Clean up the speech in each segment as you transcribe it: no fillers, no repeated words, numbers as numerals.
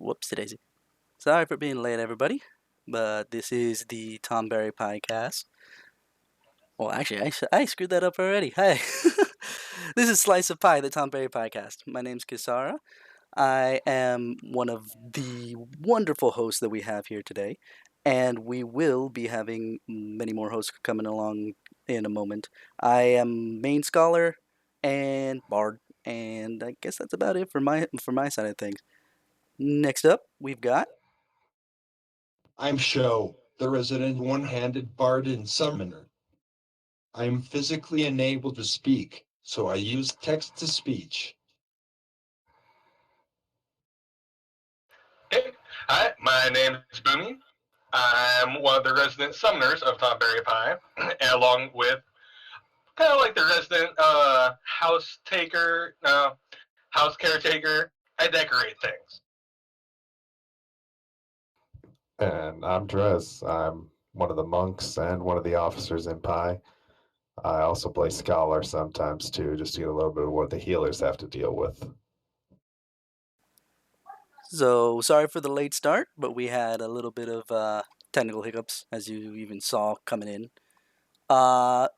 Whoopsie daisy. Sorry for being late, everybody. But this is the Tonberry podcast. Well, actually, I screwed that up already. Hi. This is Slice of Pie, the Tonberry podcast. My name's Kisara. I am one of the wonderful hosts that we have here today. And we will be having many more hosts coming along in a moment. I am main scholar and bard, and I guess that's about it for my side of things. Next up, we've got I'm Sho, the resident one-handed bard and summoner. I am physically unable to speak, so I use text-to-speech. Hey, hi, my name is Boomy. I'm one of the resident summoners of Tonberry Pie, along with kind of like the resident house taker, house caretaker. I decorate things. And I'm Drez. I'm one of the monks and one of the officers in Pi. I also play Scholar sometimes too, just to get a little bit of what the healers have to deal with. So sorry for the late start, but we had a little bit of technical hiccups, as you even saw coming in. I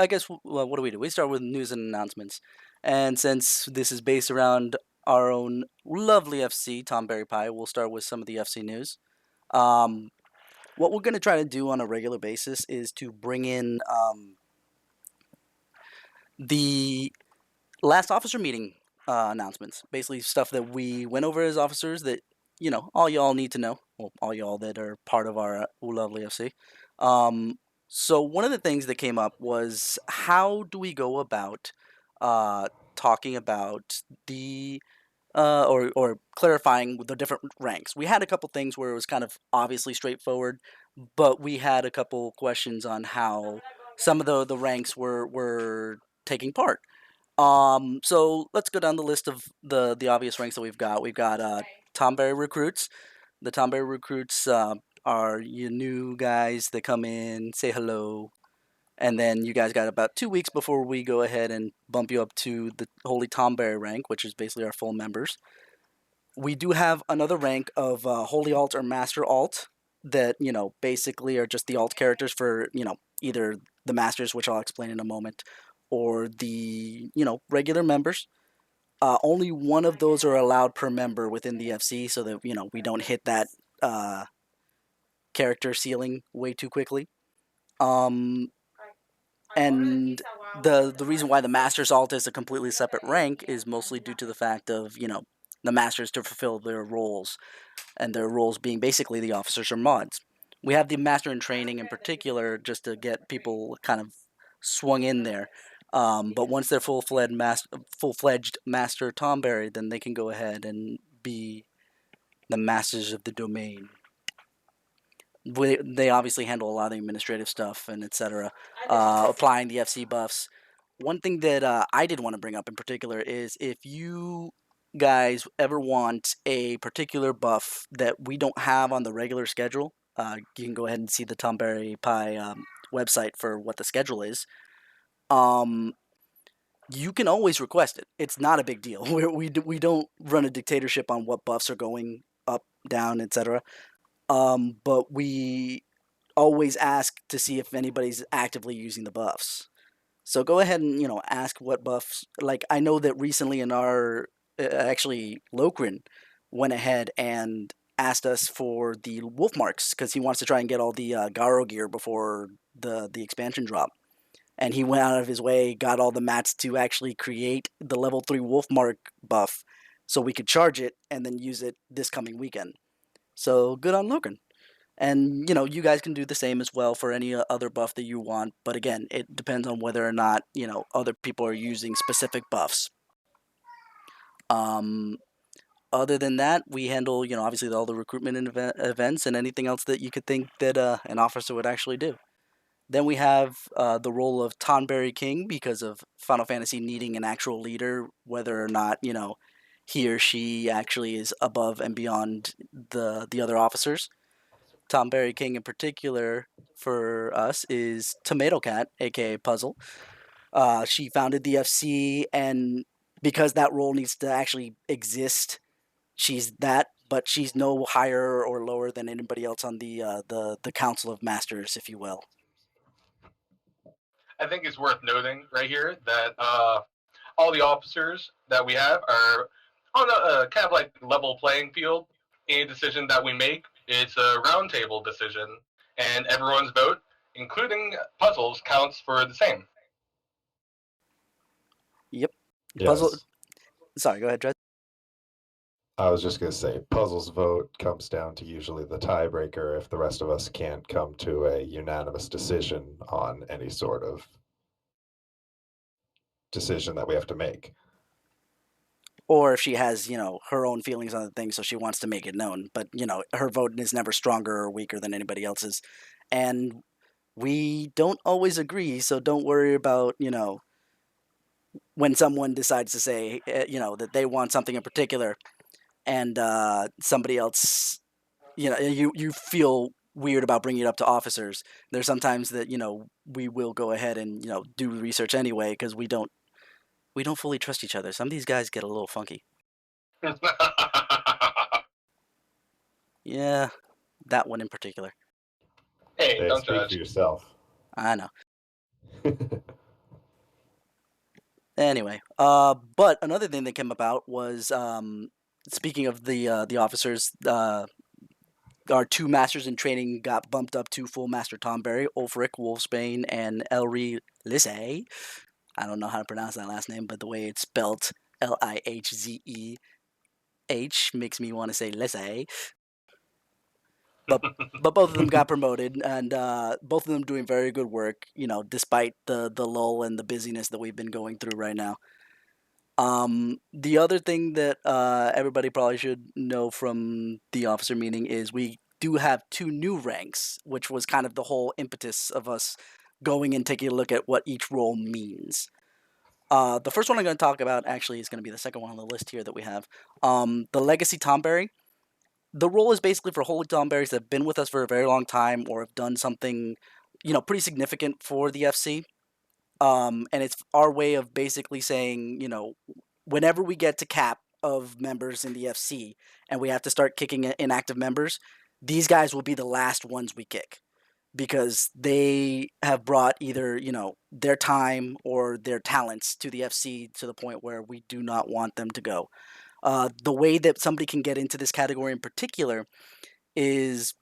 guess what do? We start with news and announcements, and since this is based around our own lovely FC, Tonberry Pie, we'll start with some of the FC news. Um, what we're going to try to do on a regular basis is to bring in the last officer meeting announcements. Basically, stuff that we went over as officers that all y'all need to know. Well, all y'all that are part of our lovely FC. So one of the things that came up was how do we go about talking about the or clarifying the different ranks. We had a couple things where it was kind of obviously straightforward, but we had a couple questions on how some of the ranks were taking part. So let's go down the list of the obvious ranks that we've got. We've got Tonberry recruits. The Tonberry recruits are your new guys that come in, say hello, and then you guys got about 2 weeks before we go ahead and bump you up to the Holy Tonberry rank, which is basically our full members. We do have another rank of Holy Alt or Master Alt that basically are just the alt characters for either the masters, which I'll explain in a moment, or the regular members. Only one of those are allowed per member within the FC, so that we don't hit that character ceiling way too quickly. And the reason why the Master's Alt is a completely separate rank is mostly due to the fact of the Masters to fulfill their roles, and their roles being basically the officers or mods. We have the Master in Training in particular just to get people kind of swung in there. But once they're full-fledged Master Tonberry, then they can go ahead and be the Masters of the Domain. They obviously handle a lot of the administrative stuff and etc. Applying the FC buffs. One thing that I did want to bring up in particular is if you guys ever want a particular buff that we don't have on the regular schedule, you can go ahead and see the Tonberry Pie website for what the schedule is. You can always request it. It's not a big deal. We don't run a dictatorship on what buffs are going up, down, etc. But we always ask to see if anybody's actively using the buffs. So go ahead and ask what buffs. Like I know that recently in our actually Lokrin went ahead and asked us for the wolf marks because he wants to try and get all the Garo gear before the expansion drop. And he went out of his way, got all the mats to actually create the level 3 wolf mark buff so we could charge it and then use it this coming weekend. So good on Lokrin. And, you guys can do the same as well for any other buff that you want. But again, it depends on whether or not, other people are using specific buffs. Other than that, we handle, obviously all the recruitment events and anything else that you could think that an officer would actually do. Then we have the role of Tonberry King because of Final Fantasy needing an actual leader, whether or not, he or she actually is above and beyond the other officers. Tonberry King in particular for us is Tomato Cat, aka Puzzle. She founded the FC, and because that role needs to actually exist, she's that but she's no higher or lower than anybody else on the Council of Masters, if you will. I think it's worth noting right here that all the officers that we have are on a kind of like level playing field. Any decision that we make, it's a roundtable decision, and everyone's vote, including puzzles, counts for the same. Yep. Yes. Puzzle. Sorry, go ahead, Dred. I was just going to say, puzzles vote comes down to usually the tiebreaker if the rest of us can't come to a unanimous decision on any sort of decision that we have to make. Or if she has, her own feelings on the thing, so she wants to make it known. But, her vote is never stronger or weaker than anybody else's. And we don't always agree, so don't worry about, when someone decides to say, that they want something in particular and somebody else, you feel weird about bringing it up to officers. There's sometimes that, we will go ahead and, do research anyway because we don't fully trust each other. Some of these guys get a little funky. Yeah, that one in particular. Hey, Hey, don't speak judge. for yourself. I know. Anyway, but another thing that came about was speaking of the officers, our two masters in training got bumped up to full master Tonberry, Ulfric Wolfsbane and Elri Lisse. I don't know how to pronounce that last name, but the way it's spelled Lihzeh makes me want to say Lisse. But both of them got promoted, and both of them doing very good work. Despite the lull and the busyness that we've been going through right now. The other thing that everybody probably should know from the officer meeting is we do have two new ranks, which was kind of the whole impetus of us going and taking a look at what each role means. The first one I'm going to talk about actually is going to be the second one on the list here that we have. The Legacy Tonberry. The role is basically for Holy Tonberries that have been with us for a very long time or have done something, pretty significant for the FC. And it's our way of basically saying, whenever we get to cap of members in the FC and we have to start kicking inactive members, these guys will be the last ones we kick because they have brought either, their time or their talents to the FC to the point where we do not want them to go. The way that somebody can get into this category in particular is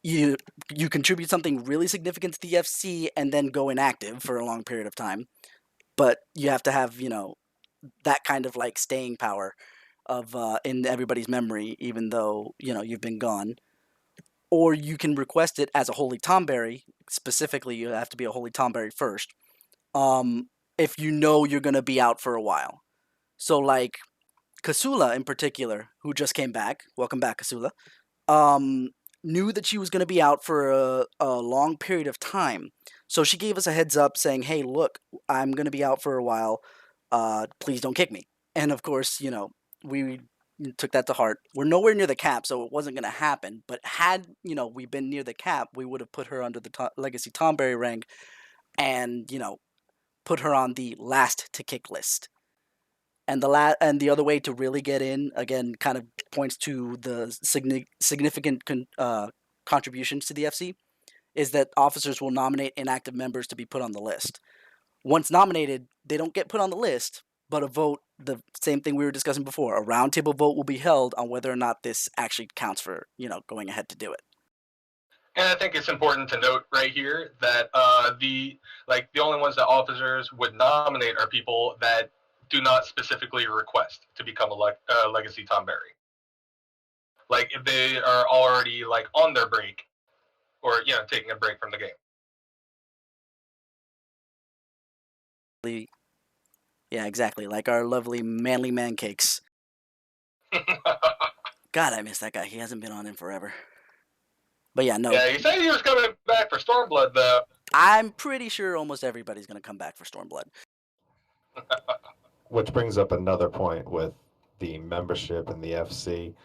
you contribute something really significant to the FC and then go inactive for a long period of time, but you have to have that kind of like staying power of in everybody's memory, even though you've been gone. Or you can request it as a Holy Tonberry. Specifically, you have to be a Holy Tonberry first. If you're gonna be out for a while. So like Kasula in particular, who just came back. Welcome back, Kasula. Knew that she was going to be out for a long period of time. So she gave us a heads up saying, hey, look, I'm going to be out for a while. Please don't kick me. And of course, we took that to heart. We're nowhere near the cap, so it wasn't going to happen. But had, we been near the cap, we would have put her under the Legacy Tonberry rank and, put her on the last to kick list. And the other way to really get in, again, kind of points to the significant contributions to the FC, is that officers will nominate inactive members to be put on the list. Once nominated, they don't get put on the list, but a vote, the same thing we were discussing before, a roundtable vote will be held on whether or not this actually counts for, going ahead to do it. And I think it's important to note right here that the only ones that officers would nominate are people that do not specifically request to become a Legacy Tonberry. Like if they are already on their break, or taking a break from the game. Yeah, exactly. Like our lovely manly man cakes. God, I miss that guy. He hasn't been on in forever. But yeah, no. Yeah, he said he was coming back for Stormblood, though. I'm pretty sure almost everybody's going to come back for Stormblood. Which brings up another point with the membership in the FC.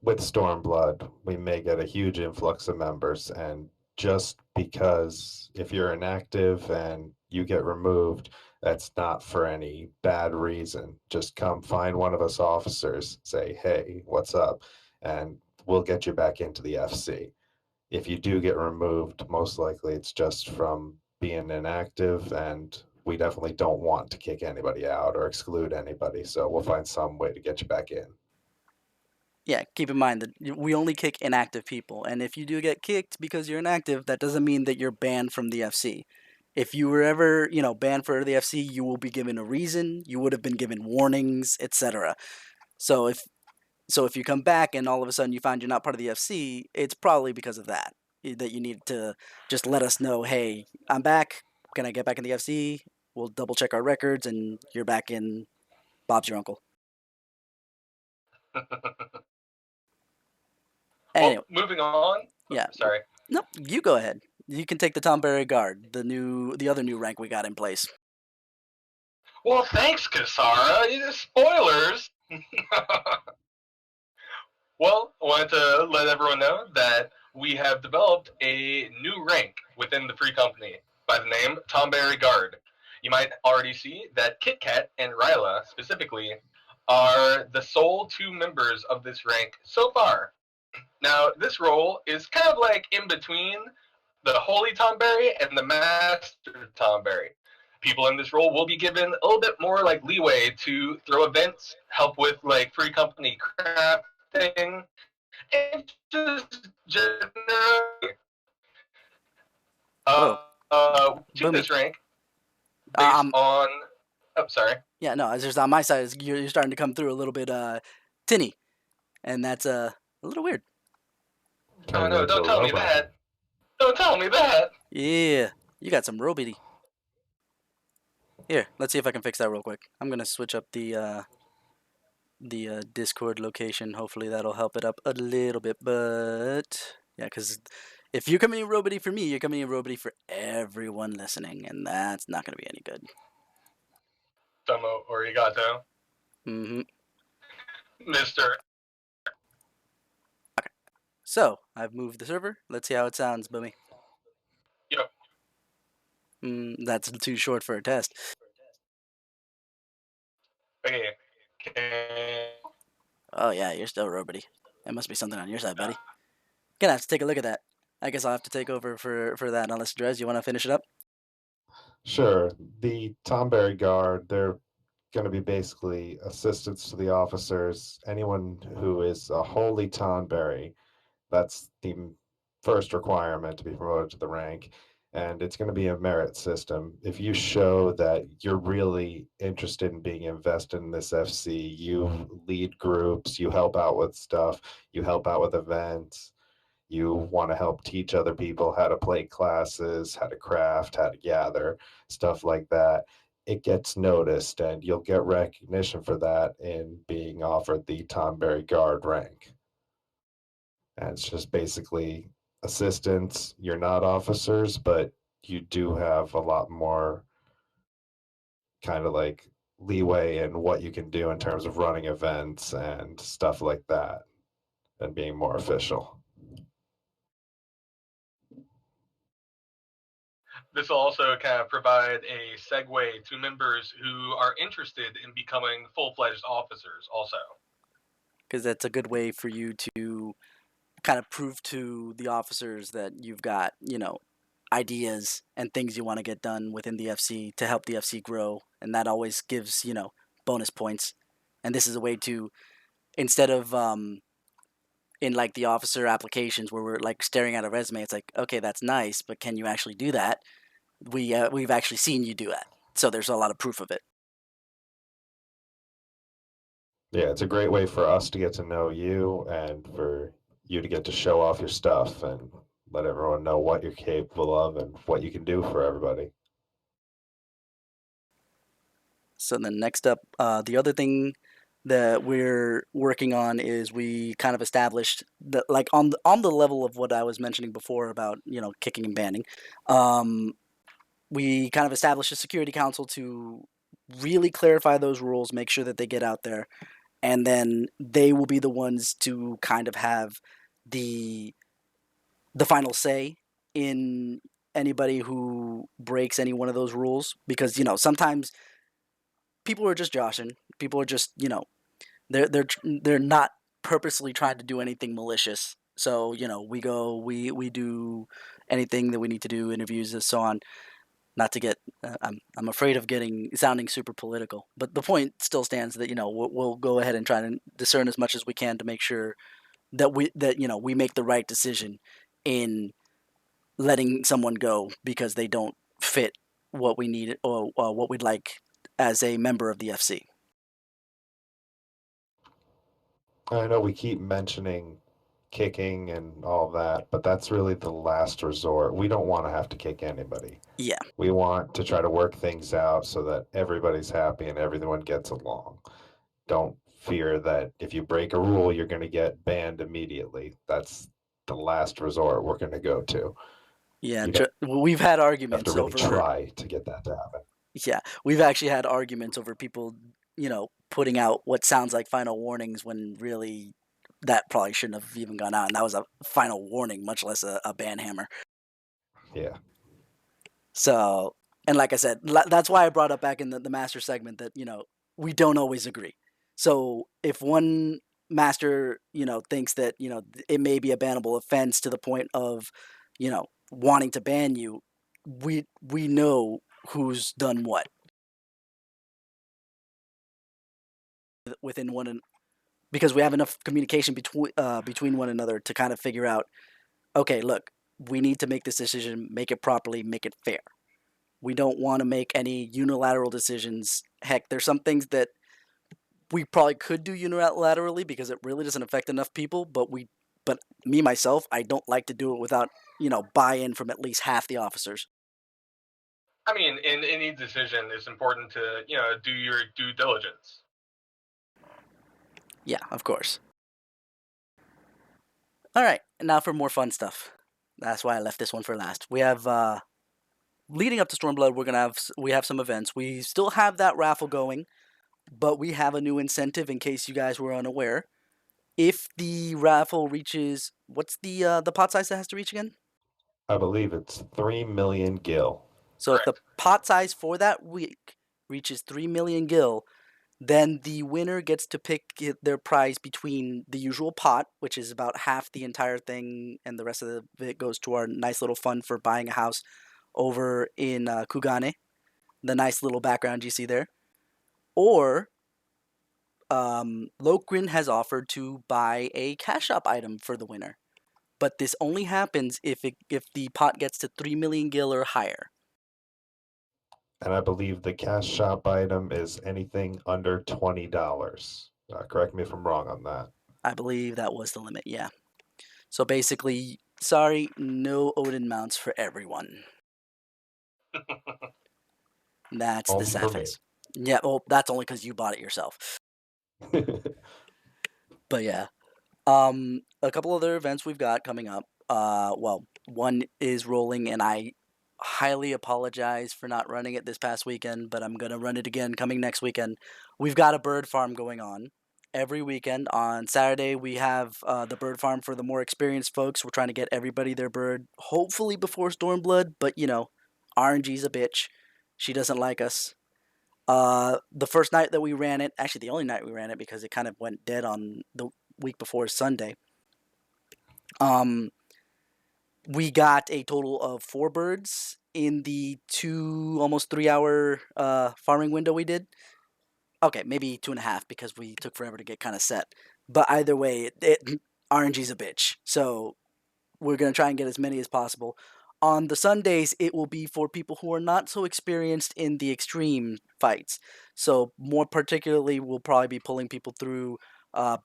With Stormblood, we may get a huge influx of members, and just because if you're inactive and you get removed, That's not for any bad reason. Just come find one of us officers, say, hey, what's up? And we'll get you back into the FC. If you do get removed, most likely it's just from being inactive, and we definitely don't want to kick anybody out or exclude anybody. So we'll find some way to get you back in. Yeah, keep in mind that we only kick inactive people, and if you do get kicked because you're inactive, that doesn't mean that you're banned from the FC. If you were ever, banned for the FC, you will be given a reason. You would have been given warnings, etc. So if you come back and all of a sudden you find you're not part of the FC, it's probably because of that. That you need to just let us know, hey, I'm back. Can I get back in the FC? We'll double check our records, and you're back in. Bob's your uncle. Anyway, Well, moving on. yeah. Sorry. Nope, you go ahead. You can take the Tonberry Guard, the other new rank we got in place. Well, thanks, Kasara. Spoilers. Well, I wanted to let everyone know that we have developed a new rank within the free company by the name Tonberry Guard. You might already see that Kit Kat and Ryla, specifically, are the sole two members of this rank so far. Now, this role is kind of like in between the Holy Tonberry and the Master Tonberry. People in this role will be given a little bit more like leeway to throw events, help with like free company crafting, and just generally Whoa, to Boomy. this rank based Um, on. Oh, sorry. yeah, no, it's just on my side. You're starting to come through a little bit tinny, and that's a little weird. Oh Turning no! into Don't a tell me robot. that. Don't tell me that. Yeah, you got some robity. Here, let's see if I can fix that real quick. I'm gonna switch up the Discord location. Hopefully that'll help it up a little bit. But yeah, because if you're coming in robity for me, you're coming in robity for everyone listening, and that's not gonna be any good. Tomo Origato, Mm-hmm. Mister. Okay, so I've moved the server. Let's see how it sounds, Boomy. Yep. That's too short for a test. Okay. Can, Oh yeah, you're still robity. That must be something on your side, buddy. Gonna have to take a look at that. I guess I'll have to take over for that unless Drez, you want to finish it up? Sure. The Tonberry Guard, they're going to be basically assistants to the officers. Anyone who is a holy Tonberry, that's the first requirement to be promoted to the rank. And it's going to be a merit system. If you show that you're really interested in being invested in this FC, you lead groups, you help out with stuff, you help out with events, you want to help teach other people how to play classes, how to craft, how to gather, stuff like that, it gets noticed and you'll get recognition for that in being offered the Tonberry Guard rank. And it's just basically assistants. You're not officers, but you do have a lot more kind of like leeway in what you can do in terms of running events and stuff like that and being more official. this will also kind of provide a segue to members who are interested in becoming full-fledged officers also. Because that's a good way for you to kind of prove to the officers that you've got, ideas and things you want to get done within the FC to help the FC grow. And that always gives, bonus points. And this is a way to, instead of in like the officer applications where we're like staring at a resume, it's like, okay, that's nice, but can you actually do that? We've actually seen you do that. So there's a lot of proof of it. Yeah, it's a great way for us to get to know you and for you to get to show off your stuff and let everyone know what you're capable of and what you can do for everybody. So then next up, the other thing that we're working on is we kind of established that like on the level of what I was mentioning before about kicking and banning, um, we kind of established a security council to really clarify those rules, make sure that they get out there, and then they will be the ones to kind of have the the final say in anybody who breaks any one of those rules, because sometimes people are just joshing. People are just they're not purposely trying to do anything malicious. So we do anything that we need to do, interviews and so on. Not to get, I'm afraid of sounding super political, but the point still stands that we'll go ahead and try to discern as much as we can to make sure that we make the right decision in letting someone go because they don't fit what we need or what we'd like as a member of the FC. I know we keep mentioning kicking and all that, but that's really the last resort. We don't want to have to kick anybody. Yeah. We want to try to work things out so that everybody's happy and everyone gets along. Don't fear that if you break a rule, you're going to get banned immediately. That's the last resort we're going to go to. Yeah, You don't we've had have arguments to really over. try to get that to happen. Yeah, we've actually had arguments over people, putting out what sounds like final warnings when really that probably shouldn't have even gone out, and that was a final warning, much less a ban hammer. Yeah. So, and like I said, that's why I brought up back in the master segment that we don't always agree. So if one master thinks that it may be a bannable offense to the point of wanting to ban you, we know who's done what within one, because we have enough communication between one another to kind of figure out, okay, look, we need to make this decision, make it properly, make it fair. We don't want to make any unilateral decisions. Heck, there's some things that we probably could do unilaterally because it really doesn't affect enough people, but me myself, I don't like to do it without buy-in from at least half the officers. I mean, in any decision, it's important to do your due diligence. Yeah, of course. All right, now for more fun stuff. That's why I left this one for last. We have leading up to Stormblood, we have some events. We still have that raffle going, but we have a new incentive in case you guys were unaware. If the raffle reaches, what's the pot size that has to reach again? I believe it's 3 million gil. So if the pot size for that week reaches 3 million gil, then the winner gets to pick their prize between the usual pot, which is about half the entire thing, and the rest of it goes to our nice little fund for buying a house over in Kugane, the nice little background you see there. Or Lokrin has offered to buy a cash shop item for the winner. But this only happens if the pot gets to 3 million gil or higher. And I believe the cash shop item is anything under $20. Correct me if I'm wrong on that. I believe that was the limit, yeah. So basically, sorry, no Odin mounts for everyone. That's Only the for sad me. face. Yeah, well, that's only because you bought it yourself. But yeah. A couple other events we've got coming up. Well, one is rolling, and I highly apologize for not running it this past weekend, but I'm gonna run it again coming next weekend. We've got a bird farm going on every weekend. On Saturday, we have the bird farm for the more experienced folks. We're trying to get everybody their bird, hopefully before Stormblood, but RNG's a bitch. She doesn't like us. The first night that we ran it, actually the only night we ran it because it kind of went dead on the week before Sunday. We got a total of 4 birds in the almost 3 hour farming window we did. Okay, maybe 2.5 because we took forever to get kind of set. But either way, RNG's a bitch. So we're going to try and get as many as possible. On the Sundays, it will be for people who are not so experienced in the extreme fights. So more particularly, we'll probably be pulling people through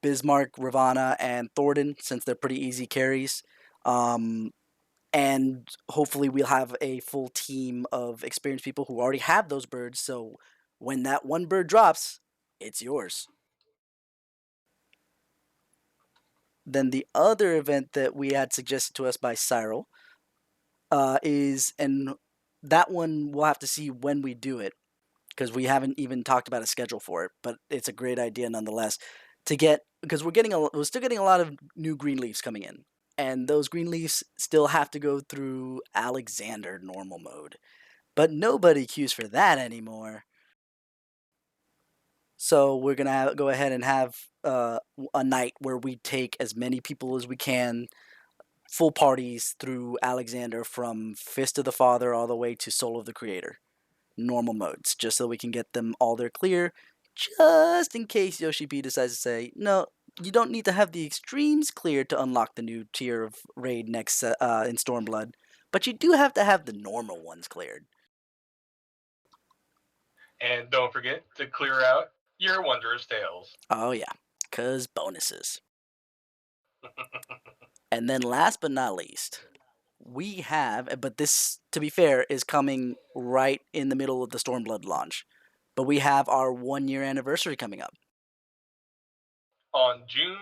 Bismarck, Ravana, and Thornton, since they're pretty easy carries. And hopefully we'll have a full team of experienced people who already have those birds. So when that one bird drops, it's yours. Then the other event that we had suggested to us by Cyril and that one we'll have to see when we do it because we haven't even talked about a schedule for it, but it's a great idea nonetheless because we're still getting a lot of new green leaves coming in. and those Greenleafs still have to go through Alexander normal mode. But nobody queues for that anymore. So we're gonna go ahead and have a night where we take as many people as we can, full parties through Alexander from Fist of the Father all the way to Soul of the Creator. Normal modes, just so we can get them all there clear, just in case Yoshi P decides to say, no, you don't need to have the extremes cleared to unlock the new tier of raid next in Stormblood, but you do have to have the normal ones cleared. And don't forget to clear out your Wondrous Tales. Oh yeah, cause bonuses. And then last but not least, we have, but this, to be fair, is coming right in the middle of the Stormblood launch, but we have our 1 year anniversary coming up. On June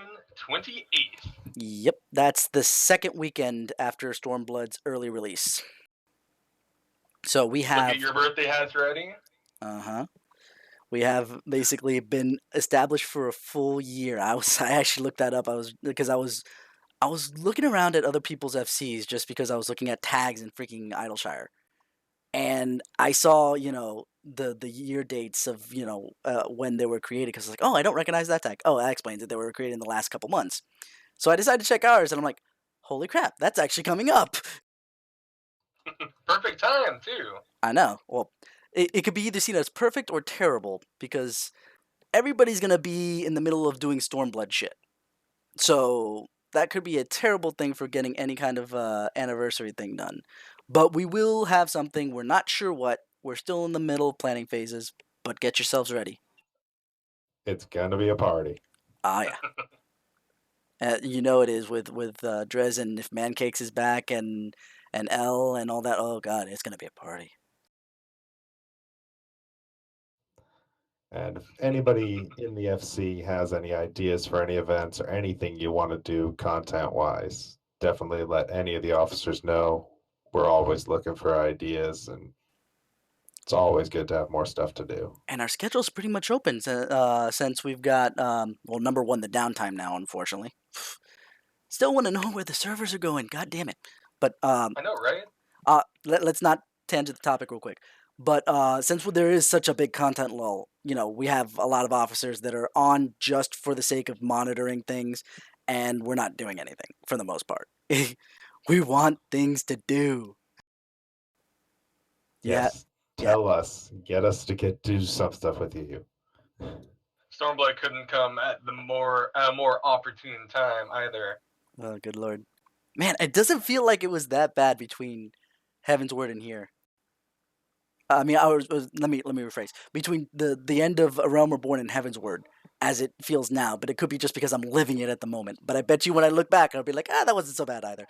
28th. Yep, that's the second weekend after Stormblood's early release. So we Look have. at your birthday hats ready. We have basically been established for a full year. I actually looked that up. I was looking around at other people's FCs just because I was looking at tags in freaking Idleshire, and I saw the year dates of when they were created, because I was like, oh, I don't recognize that tag. Oh, that explains it. They were created in the last couple months. So I decided to check ours, and I'm like, holy crap, that's actually coming up. Perfect time, too. I know. Well, it could be either seen as perfect or terrible, because everybody's going to be in the middle of doing Stormblood shit. So that could be a terrible thing for getting any kind of anniversary thing done. But we will have something. We're not sure what. We're still in the middle of planning phases, but get yourselves ready. It's gonna be a party. Ah, yeah. You know it is with Drez, and if Mancakes is back, and L and all that. Oh god, it's gonna be a party. And if anybody in the FC has any ideas for any events or anything you want to do content-wise, definitely let any of the officers know. We're always looking for ideas, and it's always good to have more stuff to do. And our schedule's pretty much open since we've got well, number one, the downtime now, unfortunately. Still want to know where the servers are going. God damn it! But I know, right? let's not tangent the topic real quick. But since there is such a big content lull, we have a lot of officers that are on just for the sake of monitoring things, and we're not doing anything for the most part. We want things to do. Yes, Yeah. tell us, get us to do some stuff with you. Stormblood couldn't come at the more opportune time either. Oh, good lord, man! It doesn't feel like it was that bad between Heaven's Word and here. I mean, let me rephrase. Between the end of A Realm Reborn and Heaven's Word, as it feels now, but it could be just because I'm living it at the moment. But I bet you when I look back, I'll be like, that wasn't so bad either.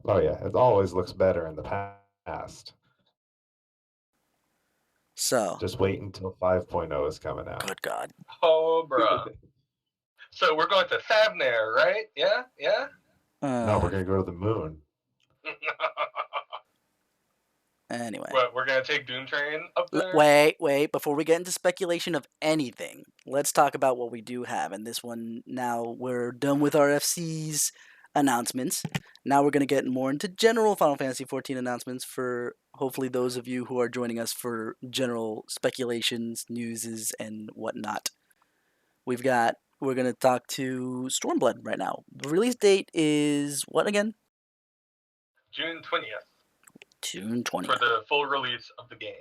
Oh yeah, it always looks better in the past. So, just wait until 5.0 is coming out. Good God. Oh, bro. So we're going to Thavnair, right? Yeah? No, we're going to go to the moon. Anyway. What, we're going to take Doom Train up there? Wait. Before we get into speculation of anything, let's talk about what we do have. And this one, now we're done with our FC's announcements. Now we're going to get more into general Final Fantasy XIV announcements for hopefully those of you who are joining us for general speculations, newses, and whatnot. We're going to talk to Stormblood right now. The release date is what again? June 20th. June 20th. For the full release of the game.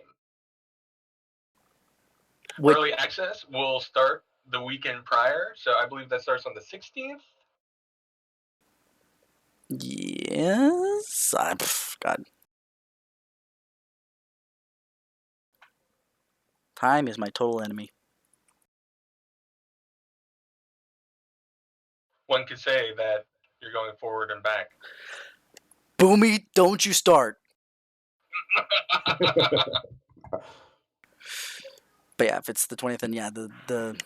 Early access will start the weekend prior, so I believe that starts on the 16th. Yes. God. Time is my total enemy. One could say that you're going forward and back. Boomy, don't you start. But yeah, if it's the 20th, then yeah, the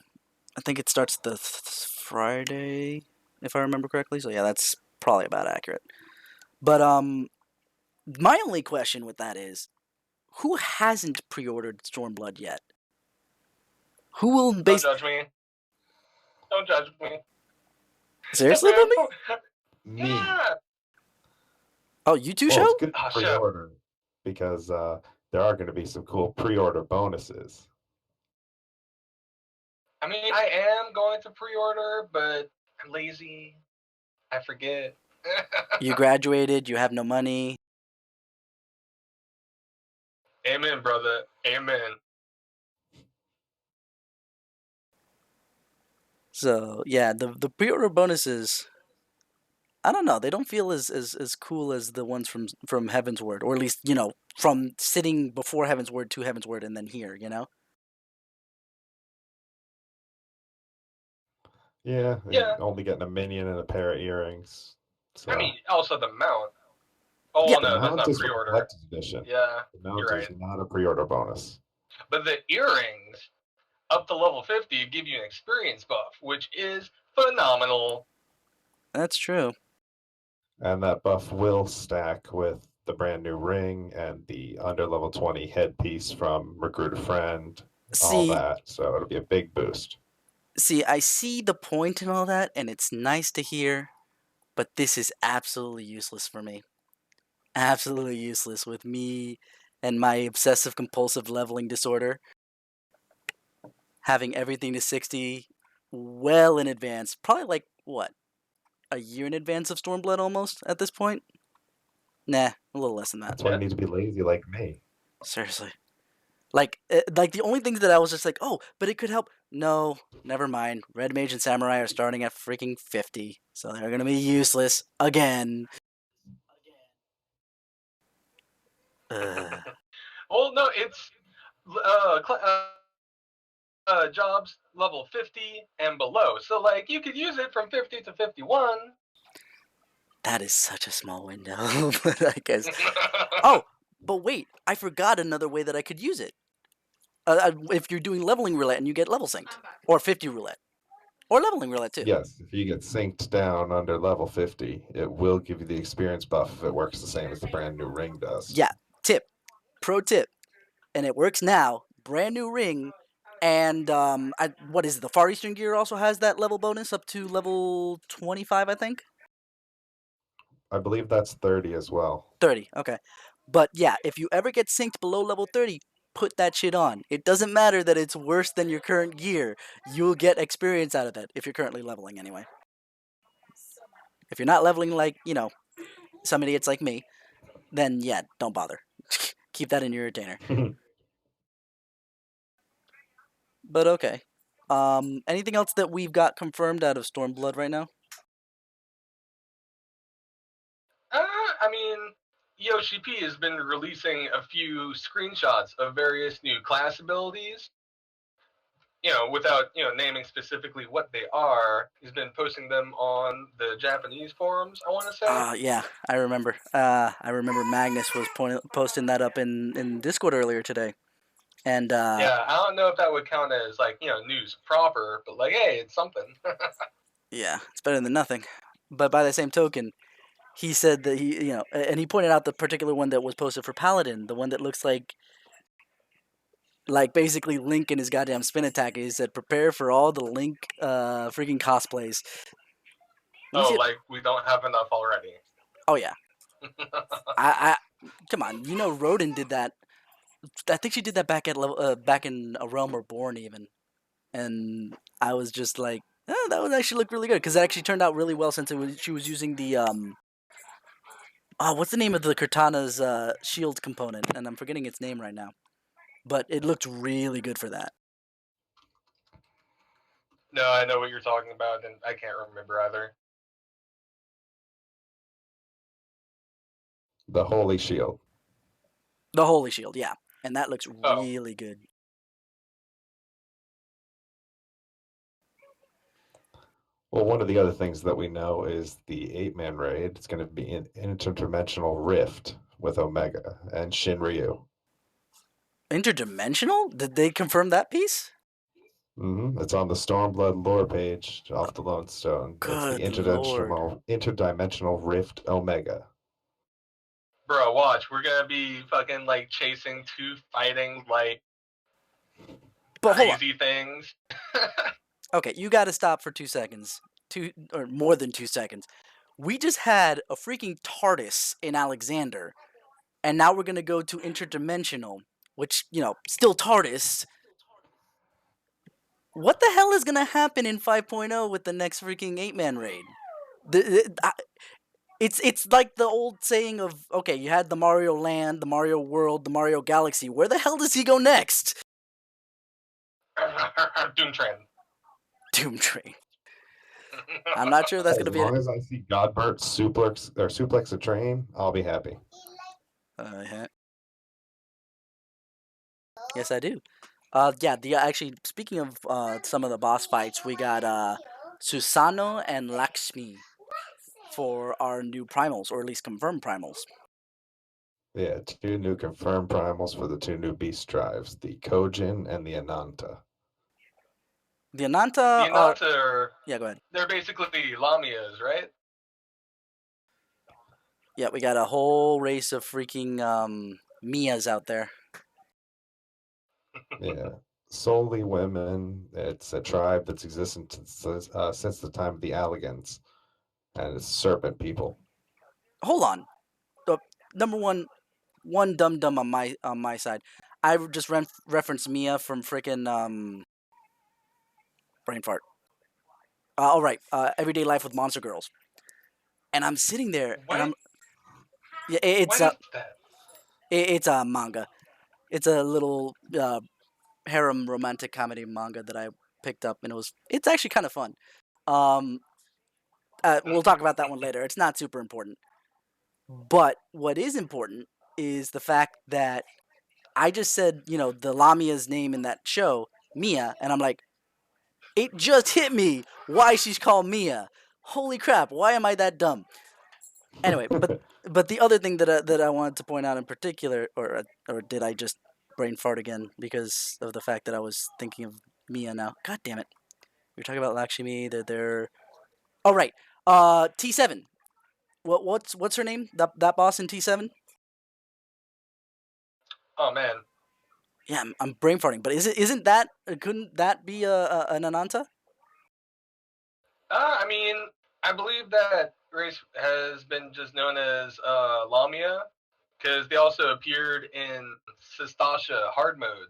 I think it starts the Friday, if I remember correctly. So yeah, that's probably about accurate. But my only question with that is, who hasn't pre-ordered Stormblood yet? Who will Don't judge me. Don't judge me. Seriously, Man, Bumby? Me. yeah. Oh, you two Well, show? it's good Oh, to show. pre-order because there are going to be some cool pre-order bonuses. I mean, I am going to pre-order, but I'm lazy. I forget. You graduated. You have no money. Amen, brother. Amen. So yeah, the pre-order bonuses. I don't know. They don't feel as cool as the ones from Heaven's Word, or at least from sitting before Heaven's Word to Heaven's Word and then here. Yeah, and Yeah. only getting a minion and a pair of earrings. I So mean, also the mount. Oh, Yeah. well, the no, that's mount not is for pre-order. collector's edition. Yeah, The mount you're is right. not a pre-order bonus. But the earrings up to level 50 give you an experience buff, which is phenomenal. That's true. And that buff will stack with the brand new ring and the under level 20 headpiece from Recruit a Friend, all See, that. So it'll be a big boost. I see the point in all that, and it's nice to hear, but this is absolutely useless for me. Absolutely useless with me and my obsessive compulsive leveling disorder. Having everything to 60 well in advance. Probably like, what, a year in advance of Stormblood almost at this point? Nah, a little less than that. That's why you Yeah. need to be lazy like me. Seriously. Like the only things that I was just like, oh, but it could help. No, never mind. Red Mage and Samurai are starting at freaking 50, so they're gonna be useless again. Ugh. Well, no, it's jobs level 50 and below. So, like, you could use it from 50 to 51. That is such a small window, but I guess. Oh, but wait, I forgot another way that I could use it. If you're doing leveling roulette and you get level synced, or 50 roulette, or leveling roulette too. Yes, if you get synced down under level 50, it will give you the experience buff if it works the same as the brand new ring does. Yeah, pro tip, and it works now. Brand new ring, and what is it? The Far Eastern gear also has that level bonus up to level 25, I think. I believe that's 30 as well. 30, okay. But yeah, if you ever get synced below level 30, put that shit on. It doesn't matter that it's worse than your current gear. You'll get experience out of that if you're currently leveling anyway. If you're not leveling like, some idiots like me, then yeah, don't bother. Keep that in your retainer. But okay. Anything else that we've got confirmed out of Stormblood right now? I mean, Yoshi P has been releasing a few screenshots of various new class abilities. Without naming specifically what they are, he's been posting them on the Japanese forums. I want to say. Yeah, I remember. I remember Magnus was posting that up in Discord earlier today, and Yeah, I don't know if that would count as like news proper, but like, hey, it's something. yeah, it's better than nothing. But by the same token, he said that and he pointed out the particular one that was posted for Paladin, the one that looks like basically Link in his goddamn spin attack. He said, "Prepare for all the Link freaking cosplays." Let me see Oh, it. like we don't have enough already. Oh yeah, I come on. Rodin did that. I think she did that back in A Realm Reborn even, and I was just like, that would actually look really good because it actually turned out really well since she was using the oh, what's the name of the Cortana's shield component? And I'm forgetting its name right now, but it looked really good for that. No, I know what you're talking about, and I can't remember either. The Holy Shield. The Holy Shield, yeah, and that looks Oh, really good. Well, one of the other things that we know is the 8-man raid. It's going to be an interdimensional rift with Omega and Shinryu. Interdimensional? Did they confirm that piece? It's on the Stormblood lore page off the Lone Stone. It's the Good lord. interdimensional rift Omega. bro, watch. We're gonna be fucking like chasing two fighting like But hold on. crazy things. Okay, you got to stop for 2 seconds. 2 or more than 2 seconds. We just had a freaking TARDIS in Alexander, and now we're gonna go to interdimensional, which still TARDIS. What the hell is gonna happen in 5.0 with the next freaking 8-man raid? It's like the old saying of, okay, you had the Mario Land, the Mario World, the Mario Galaxy. Where the hell does he go next? Doom Train. Doom Train. I'm not sure that's As gonna be. long as I see Godbert suplex a train, I'll be happy. Yes, I do. Yeah. Actually, speaking of some of the boss fights, we got Susano and Lakshmi for our new primals, or at least confirmed primals. Yeah, 2 new confirmed primals for the 2 new beast drives, the Kojin and the Ananta. The Ananta The are. Ananta are, Yeah, go ahead. they're basically Lamias, right? Yeah, we got a whole race of freaking Mias out there. Yeah, solely women. It's a tribe that's existed since the time of the Alligans, and it's serpent people. Hold on. Number one dum dum on my side. I just referenced Mia from freaking brain fart. All right, Everyday Life with Monster Girls, and I'm sitting there and When? I'm yeah, When is that? it's a manga. It's a little harem romantic comedy manga that I picked up, and it's actually kind of fun. Um, we'll talk about that one later. It's not super important, but what is important is the fact that I just said the Lamia's name in that show, Mia, and I'm like, it just hit me why she's called Mia. Holy crap! Why am I that dumb? Anyway, but the other thing that I wanted to point out in particular, or did I just brain fart again because of the fact that I was thinking of Mia now? God damn it! We were talking about Lakshmi. They're. Oh right. T7. What's her name? That boss in T7. Oh man. Yeah, I'm brain farting. But isn't that couldn't that be an Ananta? I mean, I believe that race has been just known as Lamia because they also appeared in Sistasha hard mode,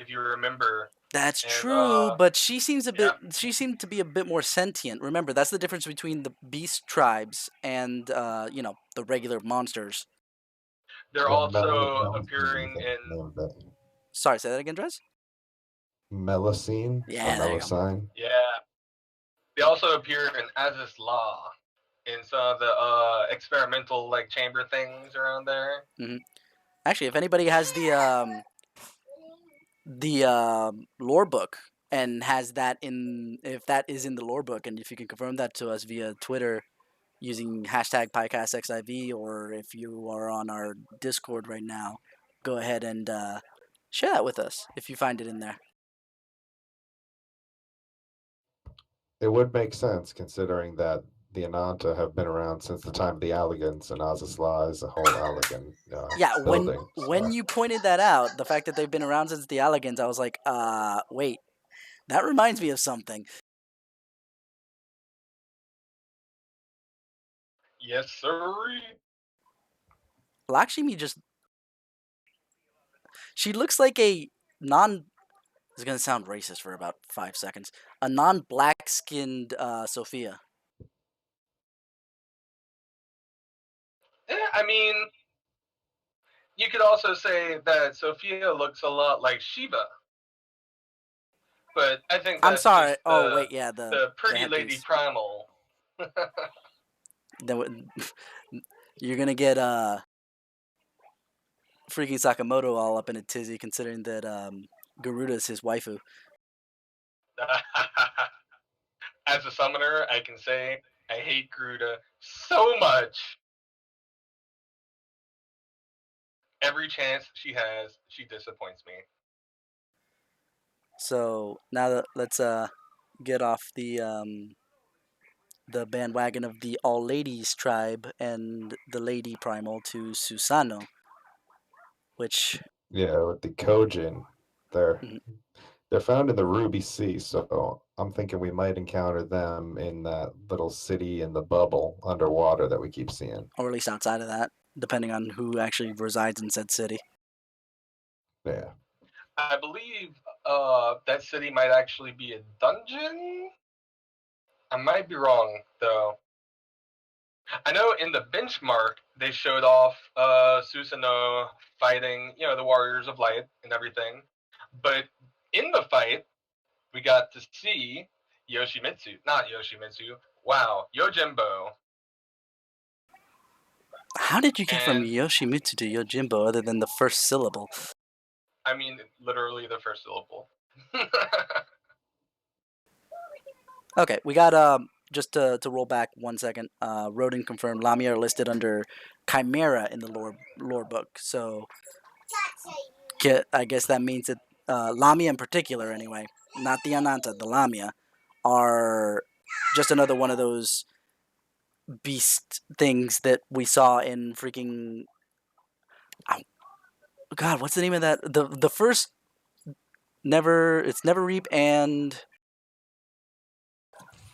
if you remember. That's And true, but she seems a bit. yeah, She seemed to be a bit more sentient. Remember, that's the difference between the beast tribes and the regular monsters. they're Yeah, also Melusine, I appearing think in, the name of it. Sorry, say that again, Dress. Melusine or Yeah, there you go. Melusine. yeah. They also appear in Aziz Law in some of the experimental like chamber things around there. Actually, if anybody has the lore book and has that if that is in the lore book, and if you can confirm that to us via Twitter using hashtag PyCastXIV, or if you are on our Discord right now, go ahead and share that with us if you find it in there. It would make sense considering that the Ananta have been around since the time of the Alligans, and Azazla is a whole Alligan Yeah, building. when you pointed that out, the fact that they've been around since the Alligans, I was like, wait, that reminds me of something. Yes, sir. Lakshmi she looks like a non. This is gonna sound racist for about 5 seconds. A non-black skinned Sophia. I mean, you could also say that Sophia looks a lot like Shiva, but I think I'm that's sorry. just Oh wait, yeah, the the pretty lady headpiece. primal. Then you're gonna get freaking Sakamoto all up in a tizzy, considering that Garuda's his waifu. As a summoner, I can say I hate Garuda so much. Every chance she has, she disappoints me. So now let's get off the bandwagon of the all ladies tribe and the lady primal to Susano, which Yeah, with the Kojin, they're Mhm. they're found in the Ruby Sea, so I'm thinking we might encounter them in that little city in the bubble underwater that we keep seeing. Or at least outside of that, depending on who actually resides in said city. Yeah. I believe that city might actually be a dungeon. I might be wrong though. I know in the benchmark they showed off Susanoo fighting, the Warriors of Light and everything. But in the fight, we got to see Yoshimitsu. Not Yoshimitsu. Wow, Yojimbo. How did you get from And Yoshimitsu to Yojimbo other than the first syllable? I mean literally the first syllable. Okay, we got just to roll back 1 second. Rodin confirmed Lamia are listed under Chimera in the lore book. So I guess that means that Lamia in particular, anyway, not the Ananta, the Lamia, are just another one of those beast things that we saw in freaking. Oh, God, what's the name of that? The first Never Reap and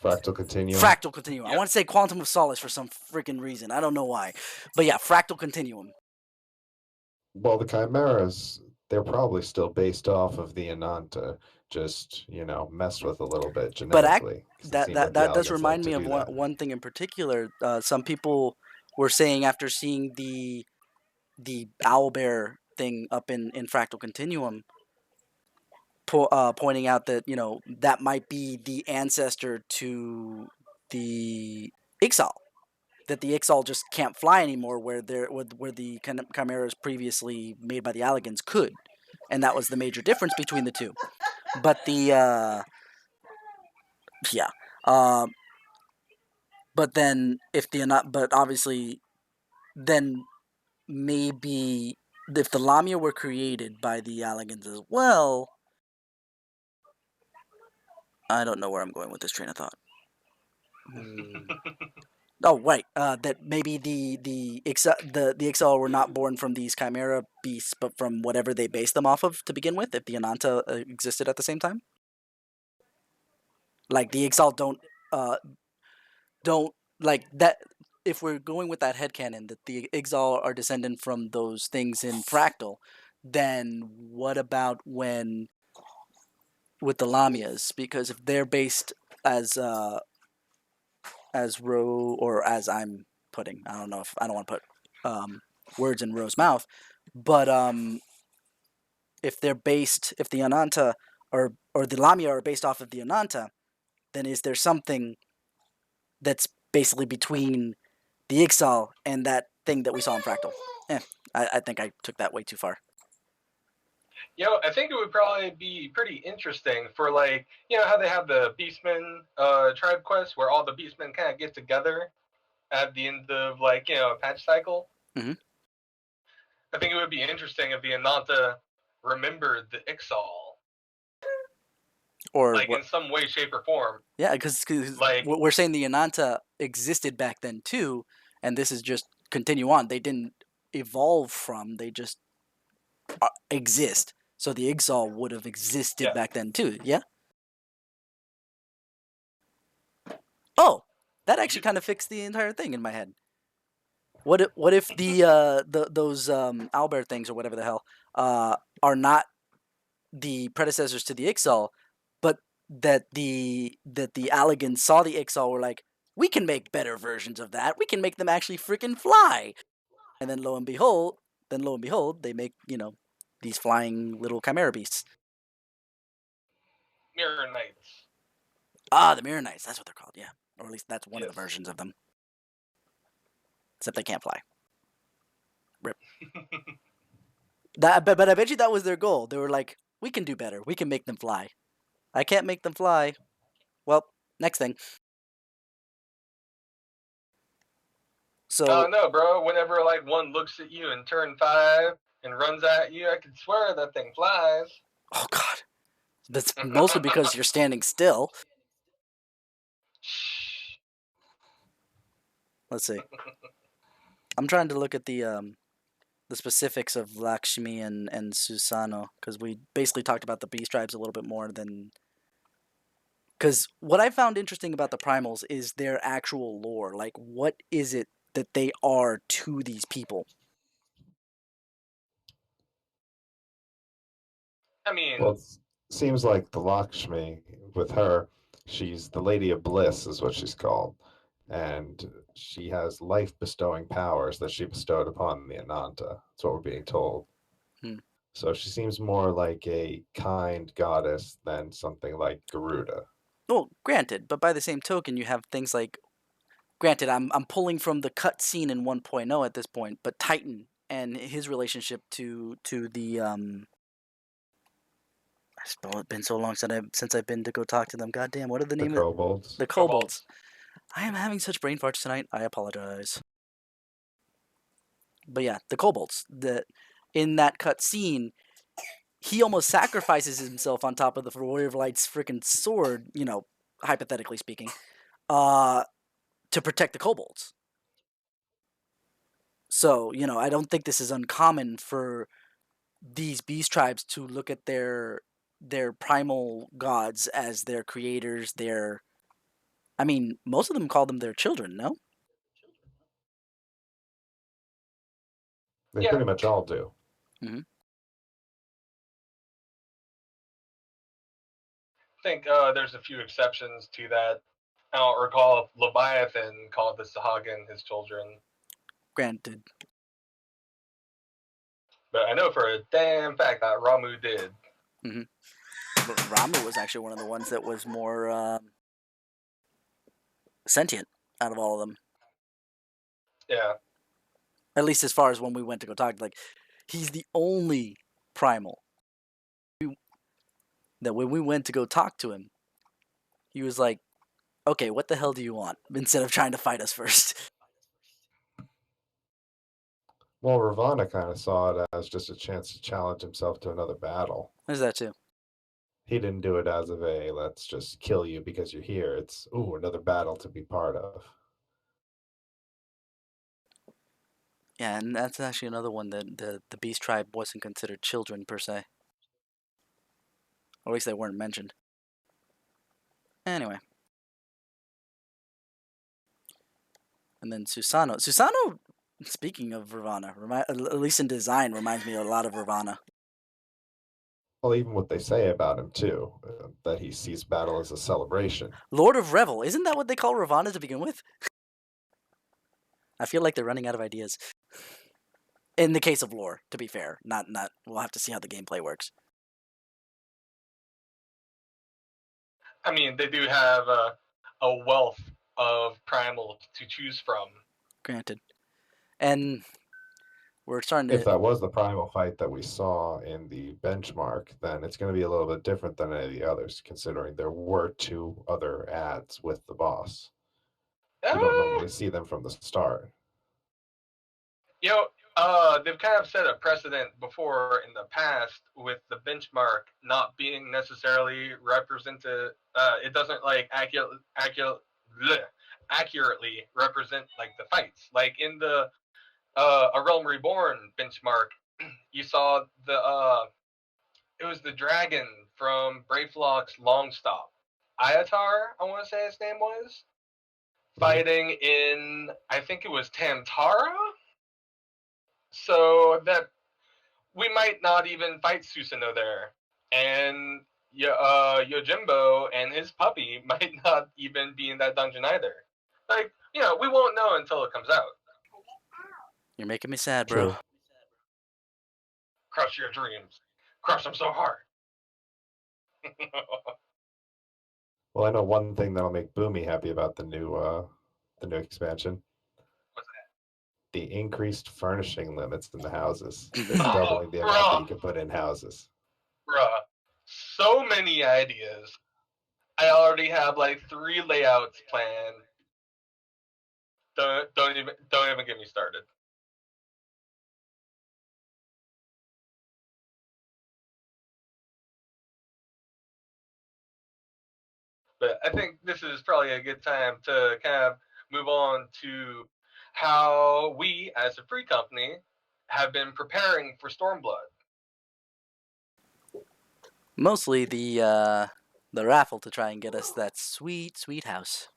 Fractal Continuum. Fractal Continuum. I Yep. want to say Quantum of Solace for some freaking reason. I don't know why, but yeah, Fractal Continuum. Well, the Chimeras, they're probably still based off of the Ananta, just, messed with a little bit But genetically. Because it that seemed that like the that does Allagans like remind to me of do that. one thing in particular. Some people were saying after seeing the owlbear thing up in Fractal Continuum, pointing out that that might be the ancestor to the Ixal. That the Ixal just can't fly anymore, where the chimeras previously made by the Allagans could, and that was the major difference between the two. But yeah, um, but then but obviously then maybe if the Lamia were created by the Allagans as well, I don't know where I'm going with this train of thought. Oh, right. That maybe the Ixal were not born from these chimera beasts, but from whatever they based them off of to begin with. If the Ananta existed at the same time, like the Ixal don't like that. If we're going with that headcanon that the Ixal are descendant from those things in Fractal, then what about when with the Lamias? Because if they're based as Ro or as I'm putting, I don't know if I don't want to put words in Ro's mouth, but if the Ananta or the Lamia are based off of the Ananta, then is there something that's basically between the Ixal and that thing that we saw in Fractal? I think I took that way too far. I think it would probably be pretty interesting for how they have the Beastmen tribe quest where all the Beastmen kind of get together at the end of a patch cycle. Mhm. I think it would be interesting if the Ananta remembered the Ixal, Or in some way, shape, or form. yeah, because we're saying the Ananta existed back then too, and this is just continue on. They didn't evolve from; they just exist. So the Ixal would have existed back then too. Yeah. Oh, that actually kind of fixed the entire thing in my head. What if those owlbear things or whatever the hell are not the predecessors to the Ixal, but that the Allagans saw the Ixal were like, we can make better versions of that. We can make them actually freaking fly. And then lo and behold, they make these flying little chimera beasts. Mirror Knights. Ah, the Mirror Knights. That's what they're called. Yeah, or at least that's one of the Yes. versions of them. Except they can't fly. Rip. But I bet you that was their goal. They were like, we can do better. We can make them fly. I can't make them fly. Well, next thing. So, No, bro. Whenever one looks at you in turn 5 and runs at you, I can swear that thing flies. oh god, that's mostly because you're standing still. Let's see. I'm trying to look at the specifics of Lakshmi and Susano because we basically talked about the beast tribes a little bit more than Because what I found interesting about the primals is their actual lore. Like, what is it that they are to these people? I mean, Well, it seems like the Lakshmi, with her, she's the Lady of Bliss, is what she's called. And she has life bestowing powers that she bestowed upon the Ananta. That's what we're being told. Hmm. So she seems more like a kind goddess than something like Garuda. Well, granted, but by the same token, you have things like, granted, I'm pulling from the cut scene in 1.0 at this point, but Titan and his relationship to the it's been so long since I've been to go talk to them. God damn, what are the The name of kobolds. the kobolds? I am having such brain farts tonight. I apologize. But yeah, the kobolds. In that cut scene, he almost sacrifices himself on top of the Warrior of Light's freaking sword. Hypothetically speaking, uh, to protect the kobolds. So I don't think this is uncommon for these beast tribes to look at their primal gods as their creators. I mean, most of them call them their children. No. They yeah, pretty much all do. Mm-hmm. I think there's a few exceptions to that. I don't recall if Leviathan called the Sahagin his children, Granted. but I know for a damn fact that Ramu did. Mm-hmm. But Ramu was actually one of the ones that was more sentient out of all of them. Yeah. At least as far as when we went to go talk. Like, he's the only primal that when we went to go talk to him, he was like, okay, what the hell do you want? Instead of trying to fight us first. Well, Ravana kind of saw it as just a chance to challenge himself to another battle. There's that too. He didn't do it as of a let's just kill you because you're here. It's ooh, another battle to be part of. Yeah, and that's actually another one that the beast tribe wasn't considered children per se. Or at least they weren't mentioned. Anyway. And then Susano. Susano, speaking of Ravana, at least in design, reminds me a lot of Ravana. Well, even what they say about him too, that he sees battle as a celebration. Lord of Revel, isn't that what they call Ravana to begin with? I feel like they're running out of ideas. In the case of lore, to be fair. Not we'll have to see how the gameplay works. I mean, they do have a wealth of primals to choose from. Granted. And we're starting If to that was the primal fight that we saw in the benchmark, then it's going to be a little bit different than any of the others, considering there were two other ads with the boss. Uh, You don't normally see them from the start. you know, they've kind of set a precedent before in the past with the benchmark not being necessarily represented. It doesn't like accurately represent like the fights. Like in the A Realm Reborn benchmark, you saw it was the dragon from Brayflock's Long Stop. Iatar, I want to say his name was, fighting in, I think it was Tantara? So that we might not even fight Susanoo there. And Yojimbo and his puppy might not even be in that dungeon either. Like, we won't know until it comes out. You're making me sad, bro. True. Crush your dreams. Crush them so hard. Well, I know one thing that'll make Boomy happy about the new expansion. What's that? The increased furnishing limits in the houses. They're Oh, doubling the amount that bruh, you can put in houses. bruh. So many ideas. I already have like 3 layouts planned. Don't even get me started. But I think this is probably a good time to kind of move on to how we, as a free company, have been preparing for Stormblood. Mostly the the raffle to try and get us that sweet, sweet house.